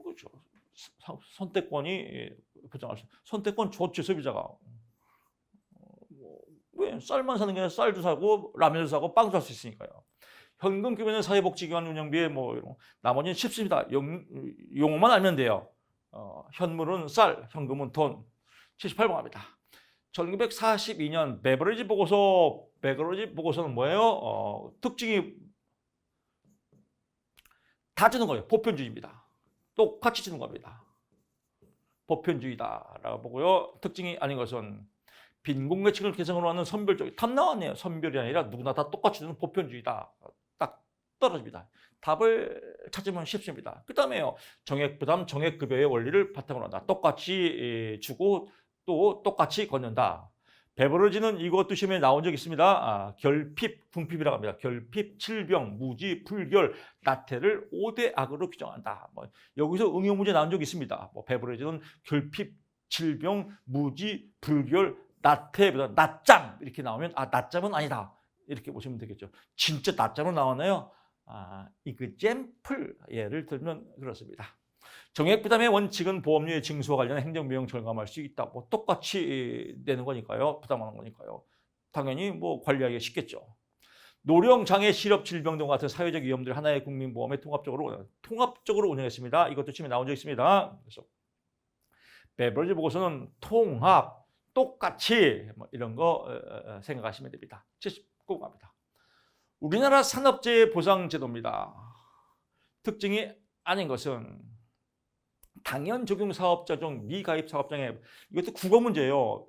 그렇죠. 선택권이 보장할 수. 선택권 좋죠 소비자가. 왜 쌀만 사는 게 아니라 쌀도 사고 라면도 사고 빵도 살 수 있으니까요. 현금 급여는 사회복지기관 운영비에 뭐 이런 나머지는 쉽습니다. 용어만 알면 돼요. 현물은 쌀, 현금은 돈. 78번 갑니다. 1942년 베버리지 보고서는 뭐예요? 특징이 다 주는 거예요. 보편주의입니다. 똑같이 주는 겁니다. 보편주의다라고 보고요. 특징이 아닌 것은 빈곤계층을 개성으로 하는 선별적 답 나왔네요. 선별이 아니라 누구나 다 똑같이 주는 보편주의다. 딱 떨어집니다. 답을 찾으면 쉽습니다. 그 다음에요. 정액부담, 정액급여의 원리를 바탕으로 한다. 똑같이 주고 또 똑같이 걷는다. 베버러지는 이것도 시험에 나온 적 있습니다. 결핍, 궁핍이라고 합니다. 결핍, 질병, 무지, 불결, 나태를 5대 악으로 규정한다. 여기서 응용 문제 나온 적 있습니다. 베버러지는 결핍, 질병, 무지, 불결, 나태보다 낮잠 이렇게 나오면 낮잠은 아니다. 이렇게 보시면 되겠죠. 진짜 낮잠으로 나왔나요? 이그잼플 예를 들면 그렇습니다. 정액부담의 원칙은 보험료의 징수와 관련한 행정비용 절감할 수 있다. 똑같이 내는 거니까요. 부담하는 거니까요. 당연히 관리하기가 쉽겠죠. 노령, 장애, 실업, 질병 등 같은 사회적 위험들 하나의 국민보험에 통합적으로 운영했습니다. 이것도 지금 나온 적 있습니다. 그래서 베버리지 보고서는 통합, 똑같이 이런 거 생각하시면 됩니다. 79 갑니다. 우리나라 산업재해 보상제도입니다. 특징이 아닌 것은 당연 적용 사업자 중 미가입 사업장에 이것도 국어 문제예요.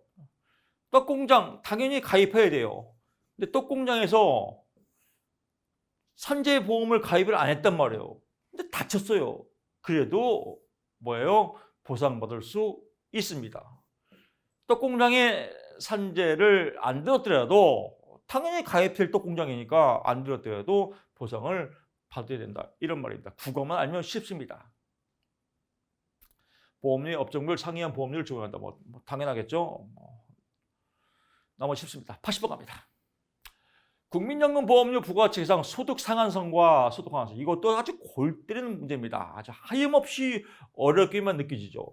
떡공장 당연히 가입해야 돼요. 근데 떡공장에서 산재보험을 가입을 안 했단 말이에요. 근데 다쳤어요. 그래도 뭐예요? 보상받을 수 있습니다. 떡공장에 산재를 안 들었더라도 당연히 가입될 떡공장이니까 안 들었더라도 보상을 받아야 된다. 이런 말입니다. 국어만 알면 쉽습니다. 보험료의 업종별 상이한 보험료를 적용한다. 당연하겠죠. 너무 쉽습니다. 80번 갑니다. 국민연금 보험료 부가가치 계상 소득 상한선과 소득 하한선. 이것도 아주 골 때리는 문제입니다. 아주 하염없이 어렵게만 느껴지죠.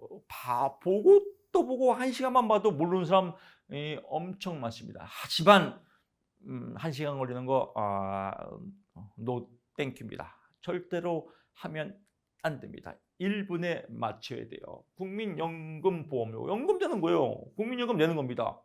보고 또 보고 1시간만 봐도 모르는 사람이 엄청 많습니다. 하지만 1시간 걸리는 거 노 땡큐입니다. 절대로 하면 안 됩니다. 1분에 맞춰야 돼요. 국민연금 보험료. 연금 되는 거예요. 국민연금 내는 겁니다.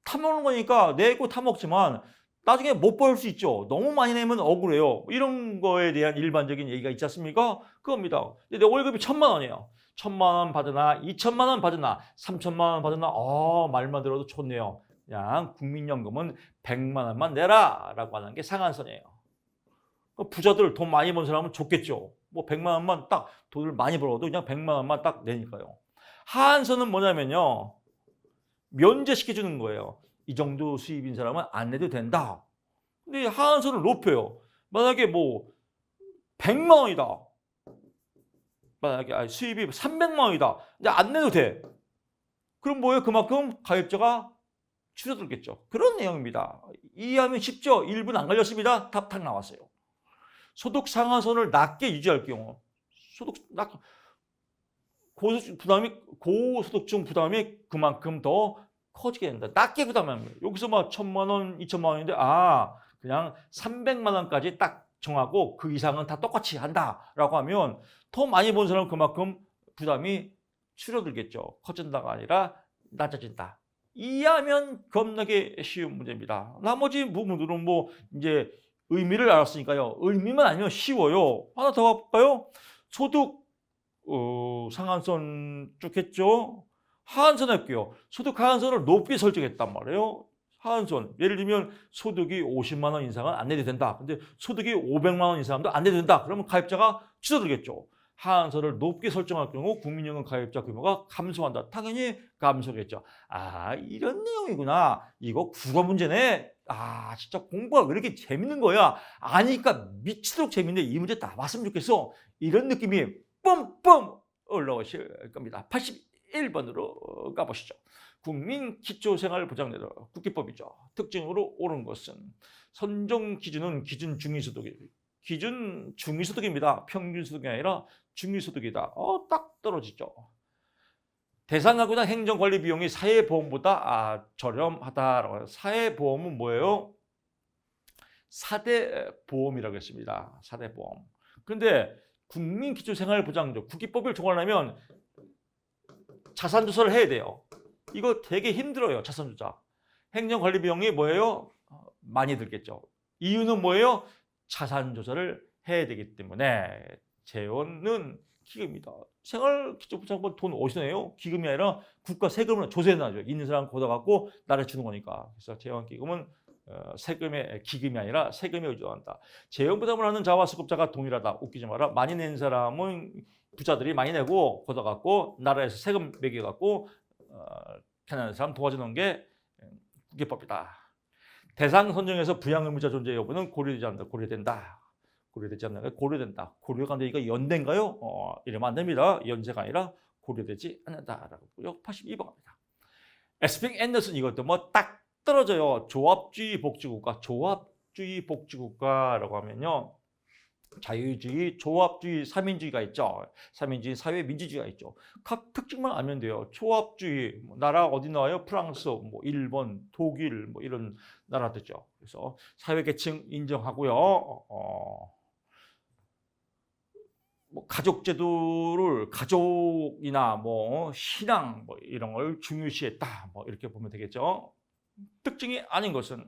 타먹는 거니까 내고 타먹지만 나중에 못 벌 수 있죠. 너무 많이 내면 억울해요. 이런 거에 대한 일반적인 얘기가 있지 않습니까? 그겁니다. 내 월급이 1,000만 원이에요. 1,000만 원 받으나 2,000만 원 받으나 3,000만 원 받으나 말만 들어도 좋네요. 그냥 국민연금은 100만 원만 내라 라고 하는 게 상한선이에요. 부자들 돈 많이 번 사람은 좋겠죠. 100만 원만 딱 돈을 많이 벌어도 그냥 100만 원만 딱 내니까요. 하한선은 뭐냐면요. 면제시켜주는 거예요. 이 정도 수입인 사람은 안 내도 된다. 근데 하한선을 높여요. 만약에 100만 원이다. 만약에 수입이 300만 원이다. 근데 안 내도 돼. 그럼 뭐예요? 그만큼 가입자가 줄어들겠죠. 그런 내용입니다. 이해하면 쉽죠? 1분 안 걸렸습니다. 답 딱 나왔어요. 소득 상한선을 낮게 유지할 경우 고소득층 부담이 그만큼 더 커지게 된다. 낮게 부담하는 거예요. 여기서 1,000만 원, 2,000만 원인데 그냥 300만 원까지 딱 정하고 그 이상은 다 똑같이 한다라고 하면 더 많이 본 사람은 그만큼 부담이 줄어들겠죠. 커진다가 아니라 낮아진다. 이해하면 겁나게 쉬운 문제입니다. 나머지 부분들은 이제 의미를 알았으니까요. 의미만 아니면 쉬워요. 하나 더 가볼까요? 소득 상한선 쭉 했죠. 하한선 할게요. 소득 하한선을 높게 설정했단 말이에요. 하한선. 예를 들면 소득이 50만 원 이상은 안 내도 된다. 근데 소득이 500만 원 이상도 안 내도 된다. 그러면 가입자가 취소되겠죠. 하한선을 높게 설정할 경우 국민연금 가입자 규모가 감소한다. 당연히 감소겠죠. 아, 이런 내용이구나. 이거 국어 문제네. 아, 진짜 공부가 왜 이렇게 재밌는 거야. 아니까 미치도록 재밌는데 이 문제 다 봤으면 좋겠어. 이런 느낌이 뿜뿜 올라오실 겁니다. 81번으로 가보시죠. 국민기초생활보장제도 국기법이죠. 특징으로 옳은 것은 선정 기준은 기준 중위소득입니다. 평균소득이 아니라 중위소득이다. 딱 떨어지죠. 대상하고나 행정관리 비용이 사회보험보다 저렴하다라고 해요. 사회보험은 뭐예요? 4대 보험이라고 했습니다. 4대 보험. 그런데 국민기초생활보장제 국기법을 정하려면 자산조사를 해야 돼요. 이거 되게 힘들어요. 자산조사. 행정관리 비용이 뭐예요? 많이 들겠죠. 이유는 뭐예요? 자산조사를 해야 되기 때문에 재원은 기금이다. 생활기초보장법 돈 어디서 내요? 기금이 아니라 국가 세금으로 조세에 나죠. 있는 사람 걷어갖고 나라에 주는 거니까. 그래서 재원기금은 세금의 기금이 아니라 세금에 의존한다. 재원부담을 하는 자와 수급자가 동일하다. 웃기지 마라. 많이 낸 사람은 부자들이 많이 내고 걷어갖고 나라에서 세금 매겨갖고 가난한 사람 도와주는 게 국기법이다. 대상 선정에서 부양 의무자 존재 여부는 고려되지 않는다. 고려되지 않는다. 고려된다. 고려가 근데 이거 연대인가요? 이러면 안 됩니다. 연세가 아니라 고려되지 않는다라고 보고요. 82번입니다. 에스핑 앤더슨 이것도 뭐 딱 떨어져요. 조합주의 복지국가라고 하면요. 자유주의, 조합주의, 삼인주의가 있죠. 삼인주의, 사회민주주의가 있죠. 각 특징만 알면 돼요. 조합주의, 나라 어디 나와요? 프랑스, 일본, 독일, 이런 나라들죠. 그래서 사회계층 인정하고요. 가족제도를 가족이나 신앙 이런 걸 중요시했다. 이렇게 보면 되겠죠. 특징이 아닌 것은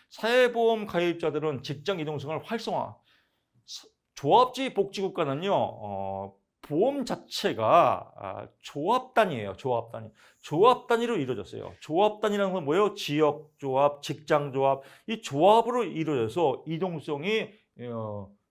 사회보험 가입자들은 직장 이동성을 활성화. 조합주의 복지국가는요, 보험 자체가 조합단위예요. 조합단위로 이루어졌어요. 조합단위라는 건 뭐예요? 지역조합, 직장조합, 이 조합으로 이루어져서 이동성이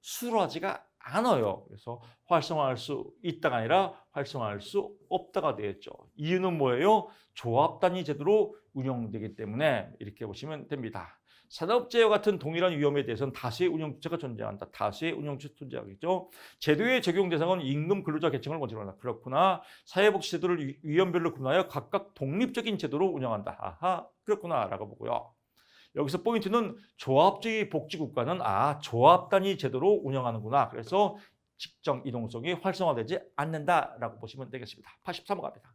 수월하지가 않아요. 그래서 활성화할 수 있다가 아니라 활성화할 수 없다가 되겠죠. 이유는 뭐예요? 조합단위 제도로 운영되기 때문에 이렇게 보시면 됩니다. 산업재해와 같은 동일한 위험에 대해서는 다수의 운영주체가 존재한다. 다수의 운영주체가 존재하겠죠. 제도의 적용 대상은 임금 근로자 계층을 원칙으로 한다. 그렇구나. 사회복지제도를 위험별로 구분하여 각각 독립적인 제도로 운영한다. 아하, 그렇구나 라고 보고요. 여기서 포인트는 조합주의 복지국가는 조합단위 제도로 운영하는구나. 그래서 직장 이동성이 활성화되지 않는다라고 보시면 되겠습니다. 83번 갑니다.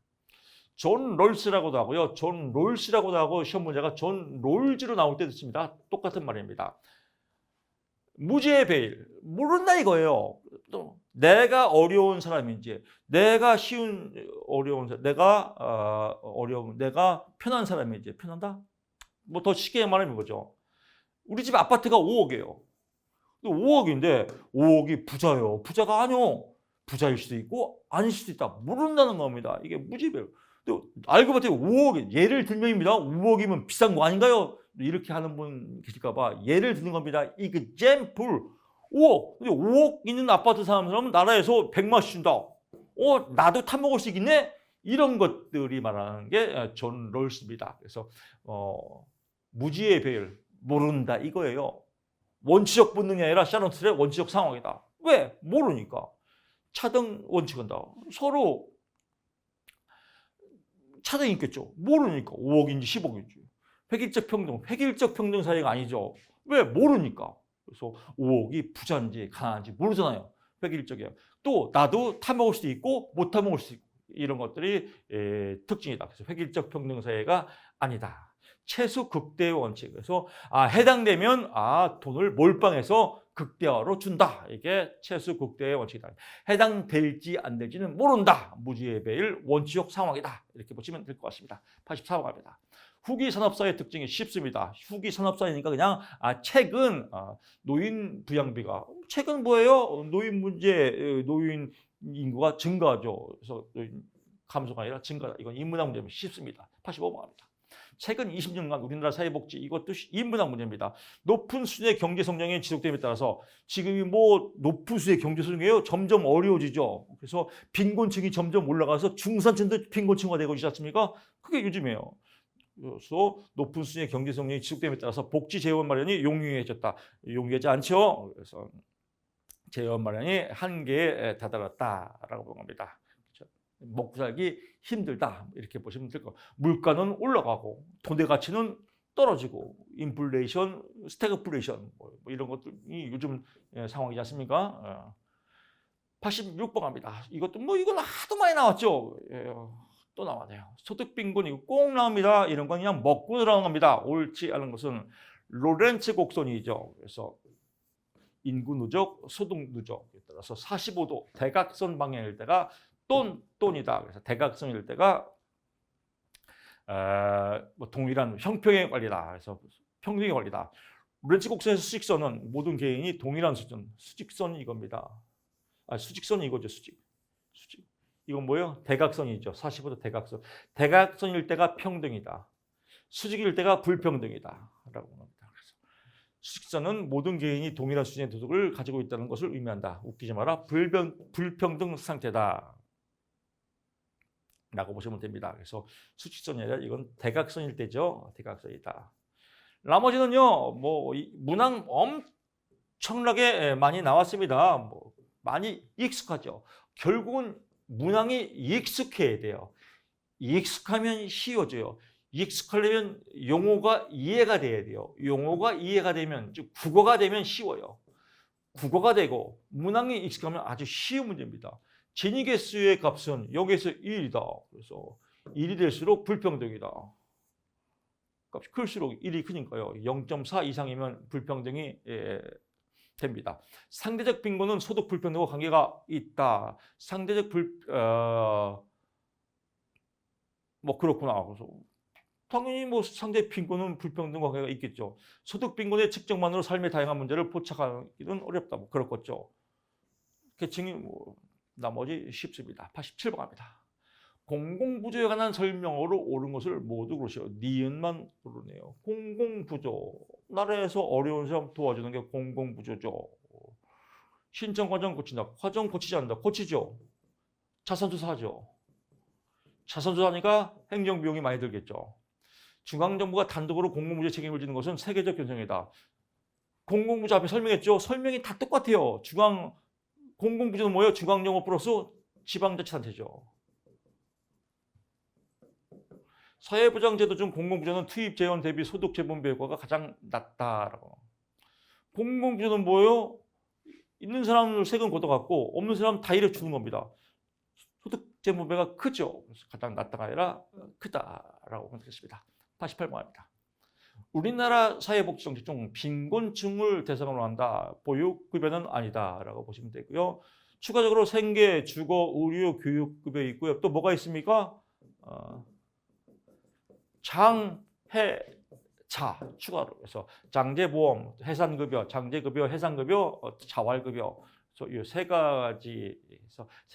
존 롤스라고도 하고요. 존 롤스라고도 하고 시험 문제가 존 롤즈로 나올 때도 있습니다. 똑같은 말입니다. 무죄의 베일. 모른다 이거예요. 또 내가 어려운 사람인지, 내가 쉬운 어려운 사람, 내가 어려운, 내가 편한 사람인지 편한다? 더 쉽게 말하면 이거죠. 우리 집 아파트가 5억이에요. 5억인데 5억이 부자예요. 부자가 아니요. 부자일 수도 있고 아닐 수도 있다. 모른다는 겁니다. 이게 무지배요. 또 알고 봤더니 5억, 예를 들면입니다. 5억이면 비싼 거 아닌가요? 이렇게 하는 분 계실까 봐 예를 드는 겁니다. example. 5억. 근데 5억 있는 아파트 사는 사람은 나라에서 100만씩 준다. 나도 타먹을 수 있겠네? 이런 것들이 말하는 게 존 롤스입니다. 그래서 무지의 배열, 모른다 이거예요. 원칙적 본능이 아니라 샤론틀의 원칙적 상황이다. 왜? 모르니까. 차등 원칙은 다 서로 차등이 있겠죠. 모르니까. 5억인지 10억인지. 획일적 평등 사회가 아니죠. 왜? 모르니까. 그래서 5억이 부자인지 가난한지 모르잖아요. 획일적이에요. 또 나도 타먹을 수도 있고 못 타먹을 수도 있고 이런 것들이 특징이다. 그래서 획일적 평등 사회가 아니다. 최소 극대의 원칙. 그래서 해당되면 돈을 몰빵해서 극대화로 준다. 이게 최소 극대의 원칙이다. 해당될지 안 될지는 모른다. 무지의 배일 원칙적 상황이다. 이렇게 보시면 될 것 같습니다. 84번 갑니다. 후기 산업사의 특징이 쉽습니다. 후기 산업사니까 그냥 최근 노인 부양비가 최근 뭐예요? 노인 문제, 노인 인구가 증가하죠. 그래서 노인 감소가 아니라 증가다. 이건 인문학 문제면 쉽습니다. 85번 갑니다. 최근 20년간 우리나라 사회복지 이것도 인문학 문제입니다. 높은 수준의 경제 성장이 지속됨에 따라서 지금이 뭐 높은 수준의 경제 성장이에요. 점점 어려워지죠. 그래서 빈곤층이 점점 올라가서 중산층도 빈곤층화 되고 있지 않습니까? 그게 요즘이에요. 그래서 높은 수준의 경제 성장이 지속됨에 따라서 복지 재원 마련이 용이해졌다. 용이하지 않죠. 그래서 재원 마련이 한계에 다다랐다라고 보는 겁니다. 먹고 살기 힘들다 이렇게 보시면 될 거예요. 물가는 올라가고 돈의 가치는 떨어지고 인플레이션, 스태그플레이션 뭐 이런 것들이 요즘 상황이지 않습니까? 86번 갑니다. 이것도 뭐 이건 하도 많이 나왔죠. 또 나와네요. 소득 빈곤 이거 꼭 나옵니다. 이런 건 그냥 먹고 들어가는 겁니다. 옳지 않은 것은 로렌츠 곡선이죠. 그래서 인구 누적, 소득 누적에 따라서 45도 대각선 방향일 때가 똔이다. 그래서 대각선일 때가 뭐 동일한 형평의 관리다. 그래서 평등의 관리다. 로렌츠 곡선에서 수직선은 모든 개인이 동일한 수준. 수직선이 이겁니다. 수직선이 이거죠. 수직. 이건 뭐예요? 대각선이죠. 45도 대각선. 대각선일 때가 평등이다. 수직일 때가 불평등이다. 라고 합니다. 그래서 수직선은 모든 개인이 동일한 수준의 소득을 가지고 있다는 것을 의미한다. 웃기지 마라. 불평등 상태다. 라고 보시면 됩니다. 그래서 수직선이 아니라 이건 대각선일 때죠. 대각선이다. 나머지는요. 뭐 문항 엄청나게 많이 나왔습니다. 뭐 많이 익숙하죠. 결국은 문항이 익숙해야 돼요. 익숙하면 쉬워져요. 익숙하려면 용어가 이해가 돼야 돼요. 용어가 이해가 되면 즉 국어가 되면 쉬워요. 국어가 되고 문항이 익숙하면 아주 쉬운 문제입니다. 진위계수의 값은 0에서 1이다. 그래서 1이 될수록 불평등이다. 값이 클수록 1이 크니까요. 0.4 이상이면 불평등이 됩니다. 상대적 빈곤은 소득 불평등과 관계가 있다. 상대적 뭐 그렇구나. 그래서 당연히 뭐 상대 빈곤은 불평등과 관계가 있겠죠. 소득 빈곤의 측정만으로 삶의 다양한 문제를 포착하기는 어렵다. 뭐 그렇겠죠. 계층이 뭐 나머지 쉽습니다. 87번 갑니다. 공공부조에 관한 설명으로 옳은 것을 모두 고르시오. 니은만 고르네요. 공공부조. 나라에서 어려운 사람 도와주는 게 공공부조죠. 신청 과정 고친다. 과정 고치지 않는다. 고치죠. 자선조사하죠. 자선조사하니까 행정비용이 많이 들겠죠. 중앙정부가 단독으로 공공부조 책임을 지는 것은 세계적 현상이다. 공공부조 앞에 설명했죠. 설명이 다 똑같아요. 공공부조는 뭐예요? 중앙정부 플러스 지방자치단체죠. 사회보장제도 중 공공부조는 투입 재원 대비 소득 재분배 효과가 가장 낮다라고. 공공부조는 뭐예요? 있는 사람을 세금 걷어갖고 없는 사람 다 일해 주는 겁니다. 소득 재분배가 크죠. 그래서 가장 낮다가 아니라 크다라고 보겠습니다. 88번입니다. 우리나라 사회복지정책 중 빈곤층을 대상으로 한다. 보육급여는 아니다라고 보시면 되고요. 추가적으로 생계, 주거, 의료, 교육급여 있고요. 또 뭐가 있습니까? 장해차 추가로 해서 장제보험, 해산급여, 장제급여, 해산급여, 자활급여. 그래서 이 세 가지,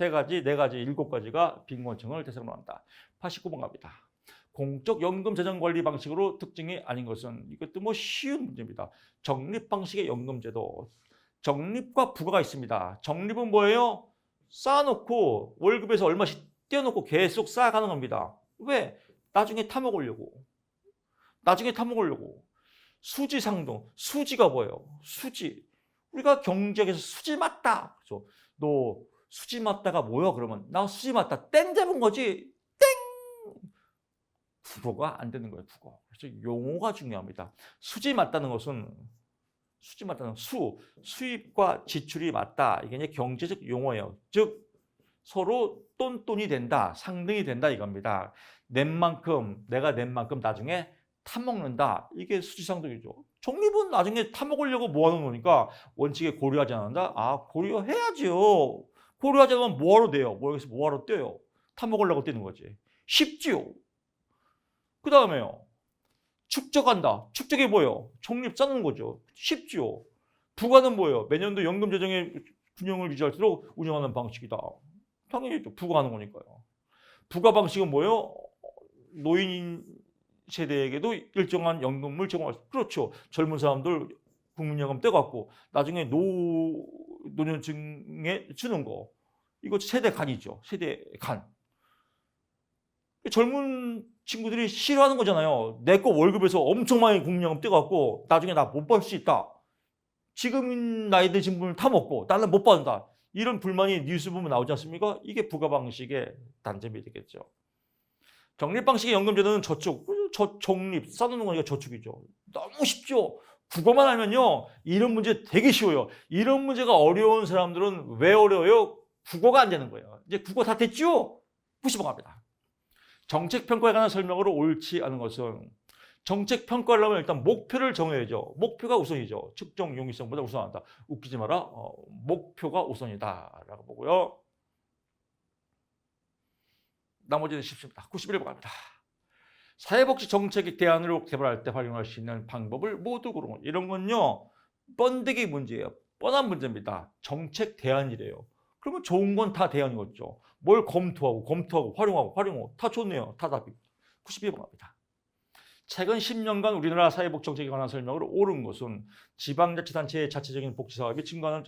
네 가지, 7가지가 빈곤층을 대상으로 한다. 89번 갑니다. 공적 연금 재정 관리 방식으로 특징이 아닌 것은 이것도 뭐 쉬운 문제입니다. 적립 방식의 연금제도. 적립과 부과가 있습니다. 적립은 뭐예요? 쌓아놓고 월급에서 얼마씩 떼어놓고 계속 쌓아가는 겁니다. 왜? 나중에 타먹으려고. 수지상동. 수지가 뭐예요? 수지. 우리가 경제학에서 수지 맞다. 그래서 너 수지 맞다가 뭐야? 그러면 나 수지 맞다. 땡 잡은 거지. 국어가 안 되는 거예요. 국어. 그래서 용어가 중요합니다. 수지 맞다는 것은 수입과 지출이 맞다. 이게 이제 경제적 용어예요. 즉 서로 똔똔이 된다, 상등이 된다 이겁니다. 내가 낸 만큼 나중에 타먹는다. 이게 수지상등이죠. 적립은 나중에 타먹으려고 모아놓은 거니까 원칙에 고려하지 않는다. 고려해야죠. 고려하지 않으면 뭐하러 돼요? 모르겠어. 뭐하러 떼요? 타먹으려고 떼는 거지. 쉽지요. 그 다음에요. 축적한다. 축적이 뭐예요? 적립 쌓는 거죠. 쉽죠. 부가는 뭐예요? 매년도 연금 재정의 균형을 유지할수록 운영하는 방식이다. 당연히 부가하는 거니까요. 부가 방식은 뭐예요? 노인 세대에게도 일정한 연금을 제공할 수. 그렇죠. 젊은 사람들 국민연금 떼갖고 나중에 노년층에 주는 거. 이거 세대 간이죠. 세대 간. 젊은 친구들이 싫어하는 거잖아요. 내 거 월급에서 엄청 많이 국민연금 떼갖고 나중에 나 못 받을 수 있다. 지금 나이 드신 분을 다 먹고 나는 못 받는다. 이런 불만이 뉴스 보면 나오지 않습니까? 이게 부가 방식의 단점이 되겠죠. 적립 방식의 연금제도는 저축, 적립, 쌓아놓는 거니까 저축이죠. 너무 쉽죠. 국어만 알면요. 이런 문제 되게 쉬워요. 이런 문제가 어려운 사람들은 왜 어려워요? 국어가 안 되는 거예요. 이제 국어 다 됐죠? 90번 갑니다. 정책 평가에 관한 설명으로 옳지 않은 것은 정책 평가를 하면 일단 목표를 정해야죠. 목표가 우선이죠. 측정 용이성보다 우선한다. 웃기지 마라. 목표가 우선이다라고 보고요. 나머지는 쉽습니다. 91번 갑니다. 사회복지 정책의 대안으로 개발할 때 활용할 수 있는 방법을 모두 고르는 이런 건요. 번데기 문제예요. 뻔한 문제입니다. 정책 대안이래요. 그러면 좋은 건 다 대안이겠죠. 뭘 검토하고 활용하고 다 좋네요. 다 답이. 92번 갑니다. 최근 10년간 우리나라 사회복지 정책에 관한 설명으로 옳은 것은 지방자치단체의 자체적인 복지사업이 증가하는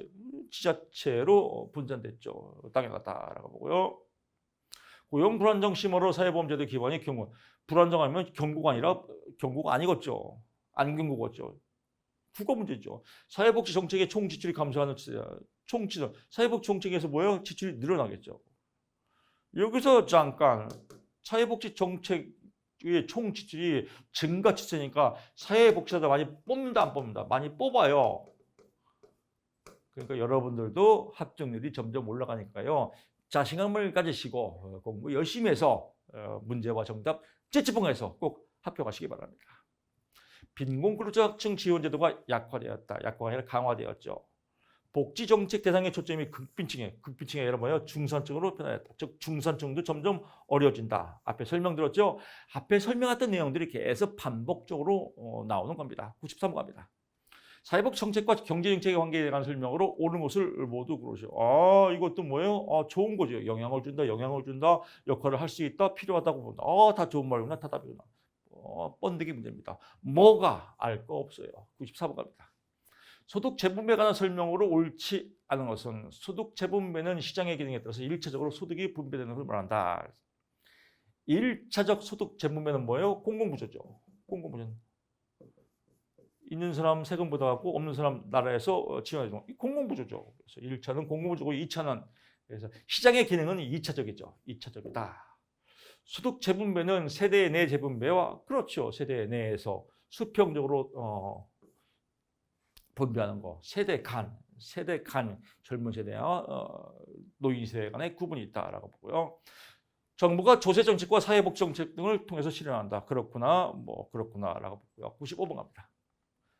지자체로 분산됐죠. 당연하다라고 보고요. 고용 불안정 심화로 사회보험제도 기반이 경고. 불안정하면 경고가 아니겠죠. 안 경고겠죠. 국가 문제죠. 사회복지 정책의 총 지출이 감소하는 총 지출. 사회복지 정책에서 뭐예요? 지출이 늘어나겠죠. 여기서 잠깐 사회복지 정책의 총 지출이 증가 추세니까 사회복지사들 많이 뽑는다 안 뽑는다? 많이 뽑아요. 그러니까 여러분들도 합격률이 점점 올라가니까요. 자신감을 가지시고 공부 열심히 해서 문제와 정답 찌찌뽕해서 꼭 합격하시기 바랍니다. 빈곤고르자층 지원제도가 약화가 아니라 강화되었죠. 복지정책 대상의 초점이 극빈층에 아니라 뭐예요? 중산층으로 변화했다. 즉 중산층도 점점 어려워진다. 앞에 설명드렸죠? 앞에 설명했던 내용들이 계속 반복적으로 나오는 겁니다. 93번 갑니다. 사회복 정책과 경제정책의 관계에 대한 설명으로 옳은 것을 모두 고르시오. 이것도 뭐예요? 좋은 거죠. 영향을 준다, 역할을 할 수 있다, 필요하다고 본다. 다 좋은 말이구나, 다 답이구나. 번데기 문제입니다. 뭐가 알 거 없어요. 94번 갑니다. 소득 재분배에 관한 설명으로 옳지 않은 것은 소득 재분배는 시장의 기능에 따라서 1차적으로 소득이 분배되는 것을 말한다. 1차적 소득 재분배는 뭐예요? 공공부조죠. 공공부조는. 있는 사람 세금 받아갖고 없는 사람 나라에서 지원해주는 공공부조죠. 그래서 1차는 공공부조고 2차는 그래서 시장의 기능은 2차적이죠. 2차적이다. 소득 재분배는 세대 내 재분배와 그렇죠. 세대 내에서 수평적으로 분배하는 거. 세대 간 젊은 세대와 노인 세대 간의 구분이 있다라고 보고요. 정부가 조세 정책과 사회복지 정책 등을 통해서 실현한다. 그렇구나라고 보고요. 95번 갑니다.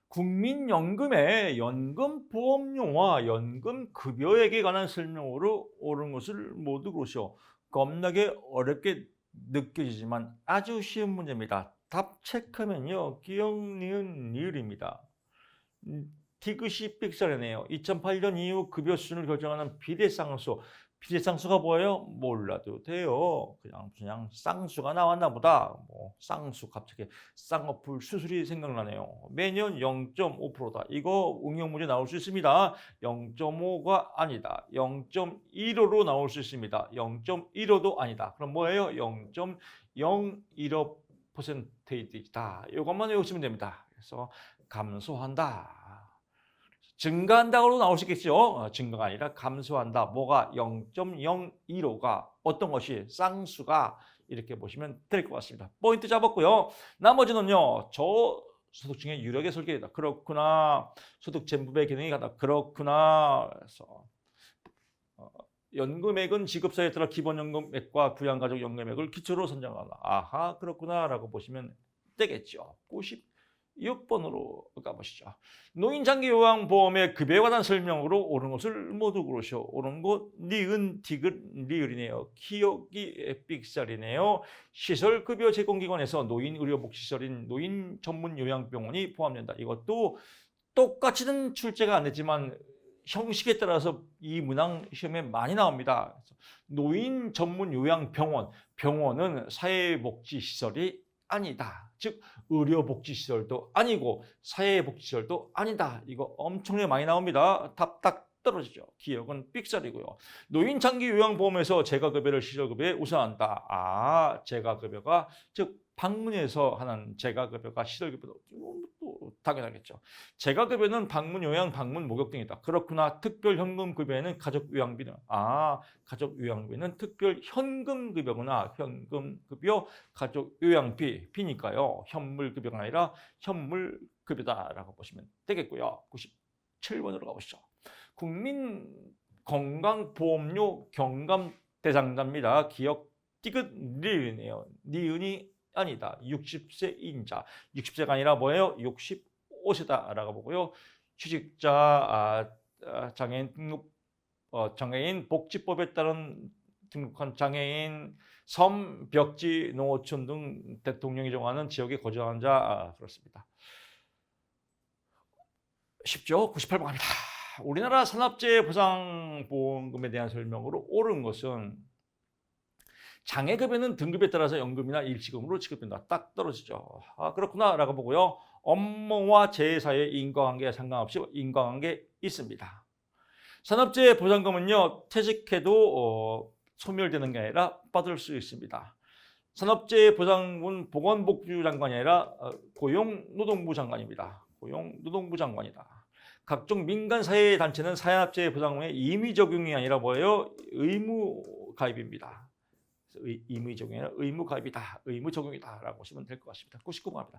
국민연금의 연금보험료와 연금급여액에 관한 설명으로 옳은 것을 모두 고르시오. 겁나게 어렵게 느껴지지만 아주 쉬운 문제입니다. 답 체크하면요. 기억, 니은, 니을입니다. 디귿이 삑사리네요. 2008년 이후 급여 수준을 결정하는 비례상수. 비례상수가 뭐예요? 몰라도 돼요. 그냥 쌍수가 나왔나 보다. 쌍수 갑자기 쌍꺼풀 수술이 생각나네요. 매년 0.5%다. 이거 응용 문제 나올 수 있습니다. 0.5가 아니다. 0.15로 나올 수 있습니다. 0.15도 아니다. 그럼 뭐예요? 0.015%이다. 이것만 외우시면 됩니다. 그래서 감소한다. 증가한다고 나올 수 있겠죠. 증가가 아니라 감소한다. 뭐가 0.015가 어떤 것이 쌍수가 이렇게 보시면 될 것 같습니다. 포인트 잡았고요. 나머지는요. 저소득층의 유력의 설계이다. 그렇구나. 소득 재분배 기능이 가다. 그렇구나. 그래서 연금액은 지급사에 따라 기본연금액과 부양가족연금액을 기초로 선정한다. 아하 그렇구나라고 보시면 되겠죠. 6번으로 가보시죠. 노인장기요양보험의 급여에 관한 설명으로 옳은 것을 모두 고르시오. 옳은 것 니은, 디귿, 리을이네요. 기억이 삑살이네요. 시설급여 제공기관에서 노인의료복지시설인 노인전문요양병원이 포함된다. 이것도 똑같이는 출제가 안 되지만 형식에 따라서 이 문항 시험에 많이 나옵니다. 노인 전문 요양병원, 병원은 사회복지시설이 아니다. 즉 의료복지시설도 아니고 사회복지시설도 아니다. 이거 엄청나게 많이 나옵니다. 답 딱 떨어지죠. 기억은 삑살이고요. 노인장기요양보험에서 재가급여를 시설급여에 우선한다. 아, 재가급여가 즉 방문해서 하는 재가급여가 시설급여도 또 당연하겠죠. 재가급여는 방문 요양, 방문 목욕 등이다. 그렇구나. 특별현금급여에는 가족요양비는 가족요양비는 특별현금급여구나. 현금급여, 가족요양비, 비니까요. 현물급여가 아니라 현물급여다라고 보시면 되겠고요. 97번으로 가보시죠. 국민건강보험료 경감대상자입니다. 기억 디귿 리은이에요. 니은이 아니다. 60세 인자. 60세가 아니라 뭐예요? 65세다라고 보고요. 취직자, 장애인 등록, 장애인 복지법에 따른 등록한 장애인, 섬, 벽지, 농어촌 등 대통령이 정하는 지역에 거주하는 자, 그렇습니다. 쉽죠? 98번 갑니다. 우리나라 산업재해보상보험금에 대한 설명으로 옳은 것은 장애급여는 등급에 따라서 연금이나 일시금으로 지급된다. 딱 떨어지죠. 아, 그렇구나 라고 보고요. 업무와 재해 사이의 인과관계에 상관없이 인과관계 있습니다. 산업재해보상금은요, 퇴직해도 소멸되는 게 아니라 받을 수 있습니다. 산업재해보상은 보건복지부 장관이 아니라 고용노동부 장관입니다. 고용노동부 장관이다. 각종 민간사회단체는 사회재해보상금의 임의 적용이 아니라 뭐예요? 의무 가입입니다. 임의 적용이 아니라 의무 가입이다. 의무 적용이다. 라고 보시면 될 것 같습니다. 99번입니다.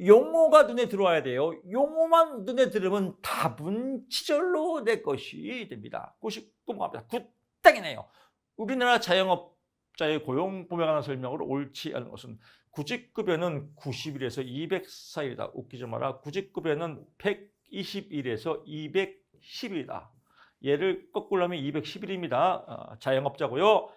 용어가 눈에 들어와야 돼요. 용어만 눈에 들으면 답은 치절로 내 것이 됩니다. 99번입니다. 굿땡이네요. 우리나라 자영업자의 고용보험에 관한 설명으로 옳지 않은 것은 구직급여는 90일에서 204일이다. 웃기지 마라. 구직급여는 120일에서 210일이다. 얘를 거꾸로 하면 210일입니다. 자영업자고요.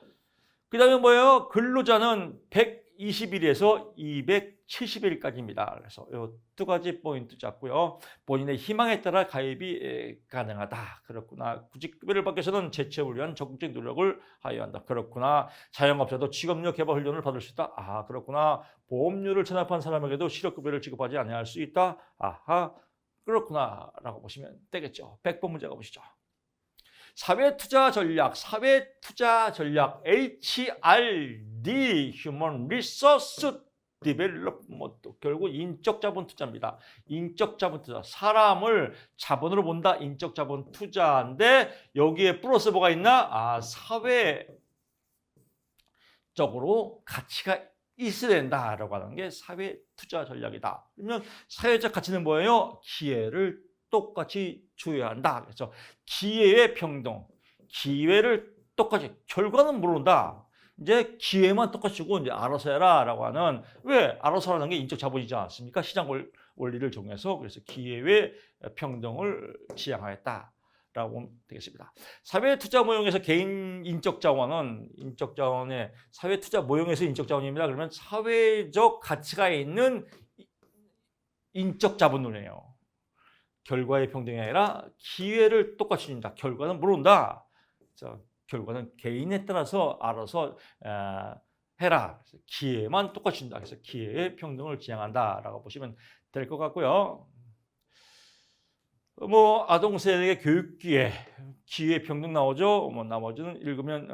그 다음에 뭐예요? 근로자는 120일에서 270일까지입니다. 그래서 이 두 가지 포인트 잡고요. 본인의 희망에 따라 가입이 가능하다. 그렇구나. 구직급여를 받기 위해서는 재취업을 위한 적극적인 노력을 하여야 한다. 그렇구나. 자영업자도 직업력 개발 훈련을 받을 수 있다. 아, 그렇구나. 보험료를 체납한 사람에게도 실업급여를 지급하지 아니할 수 있다. 아하, 그렇구나. 라고 보시면 되겠죠. 100번 문제 가보시죠. 사회투자전략 HRD, Human Resource Development, 결국 인적자본 투자입니다. 인적자본 투자, 사람을 자본으로 본다. 인적자본 투자인데 여기에 플러스 뭐가 있나? 아, 사회적으로 가치가 있어야 된다라고 하는 게 사회투자 전략이다. 그러면 사회적 가치는 뭐예요? 기회를 똑같이 주어야 한다. 그래서 기회의 평등, 기회를 똑같이, 결과는 모른다. 이제 기회만 똑같이 주고 이제 알아서 해라라고 하는, 왜 알아서 하는 게 인적 자본이지 않습니까? 시장 원리를 정해서. 그래서 기회의 평등을 지향하였다. 라고 보면 되겠습니다. 사회투자 모형에서 개인 인적자원은 인적자원의 사회투자 모형에서 인적자원입니다. 그러면 사회적 가치가 있는 인적자본론이에요. 결과의 평등이 아니라 기회를 똑같이 준다. 결과는 모른다. 결과는 개인에 따라서 알아서 해라. 그래서 기회만 똑같이 준다. 그래서 기회의 평등을 지향한다라고 보시면 될 것 같고요. 뭐 아동 세대의 교육 기회 평등 나오죠. 뭐 나머지는 읽으면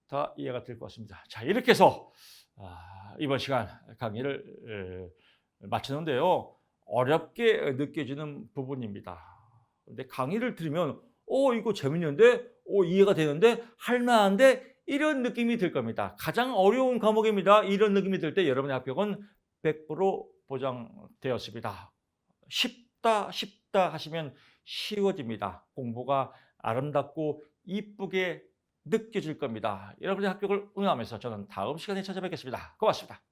다 이해가 될 것 같습니다. 자, 이렇게 해서 이번 시간 강의를 마치는데요. 어렵게 느껴지는 부분입니다. 근데 강의를 들으면 이거 재밌는데, 이해가 되는데, 할만한데, 이런 느낌이 들 겁니다. 가장 어려운 과목입니다. 이런 느낌이 들 때 여러분의 합격은 100% 보장되었습니다. 쉽다 하시면 쉬워집니다. 공부가 아름답고 이쁘게 느껴질 겁니다. 여러분의 합격을 응원하면서 저는 다음 시간에 찾아뵙겠습니다. 고맙습니다.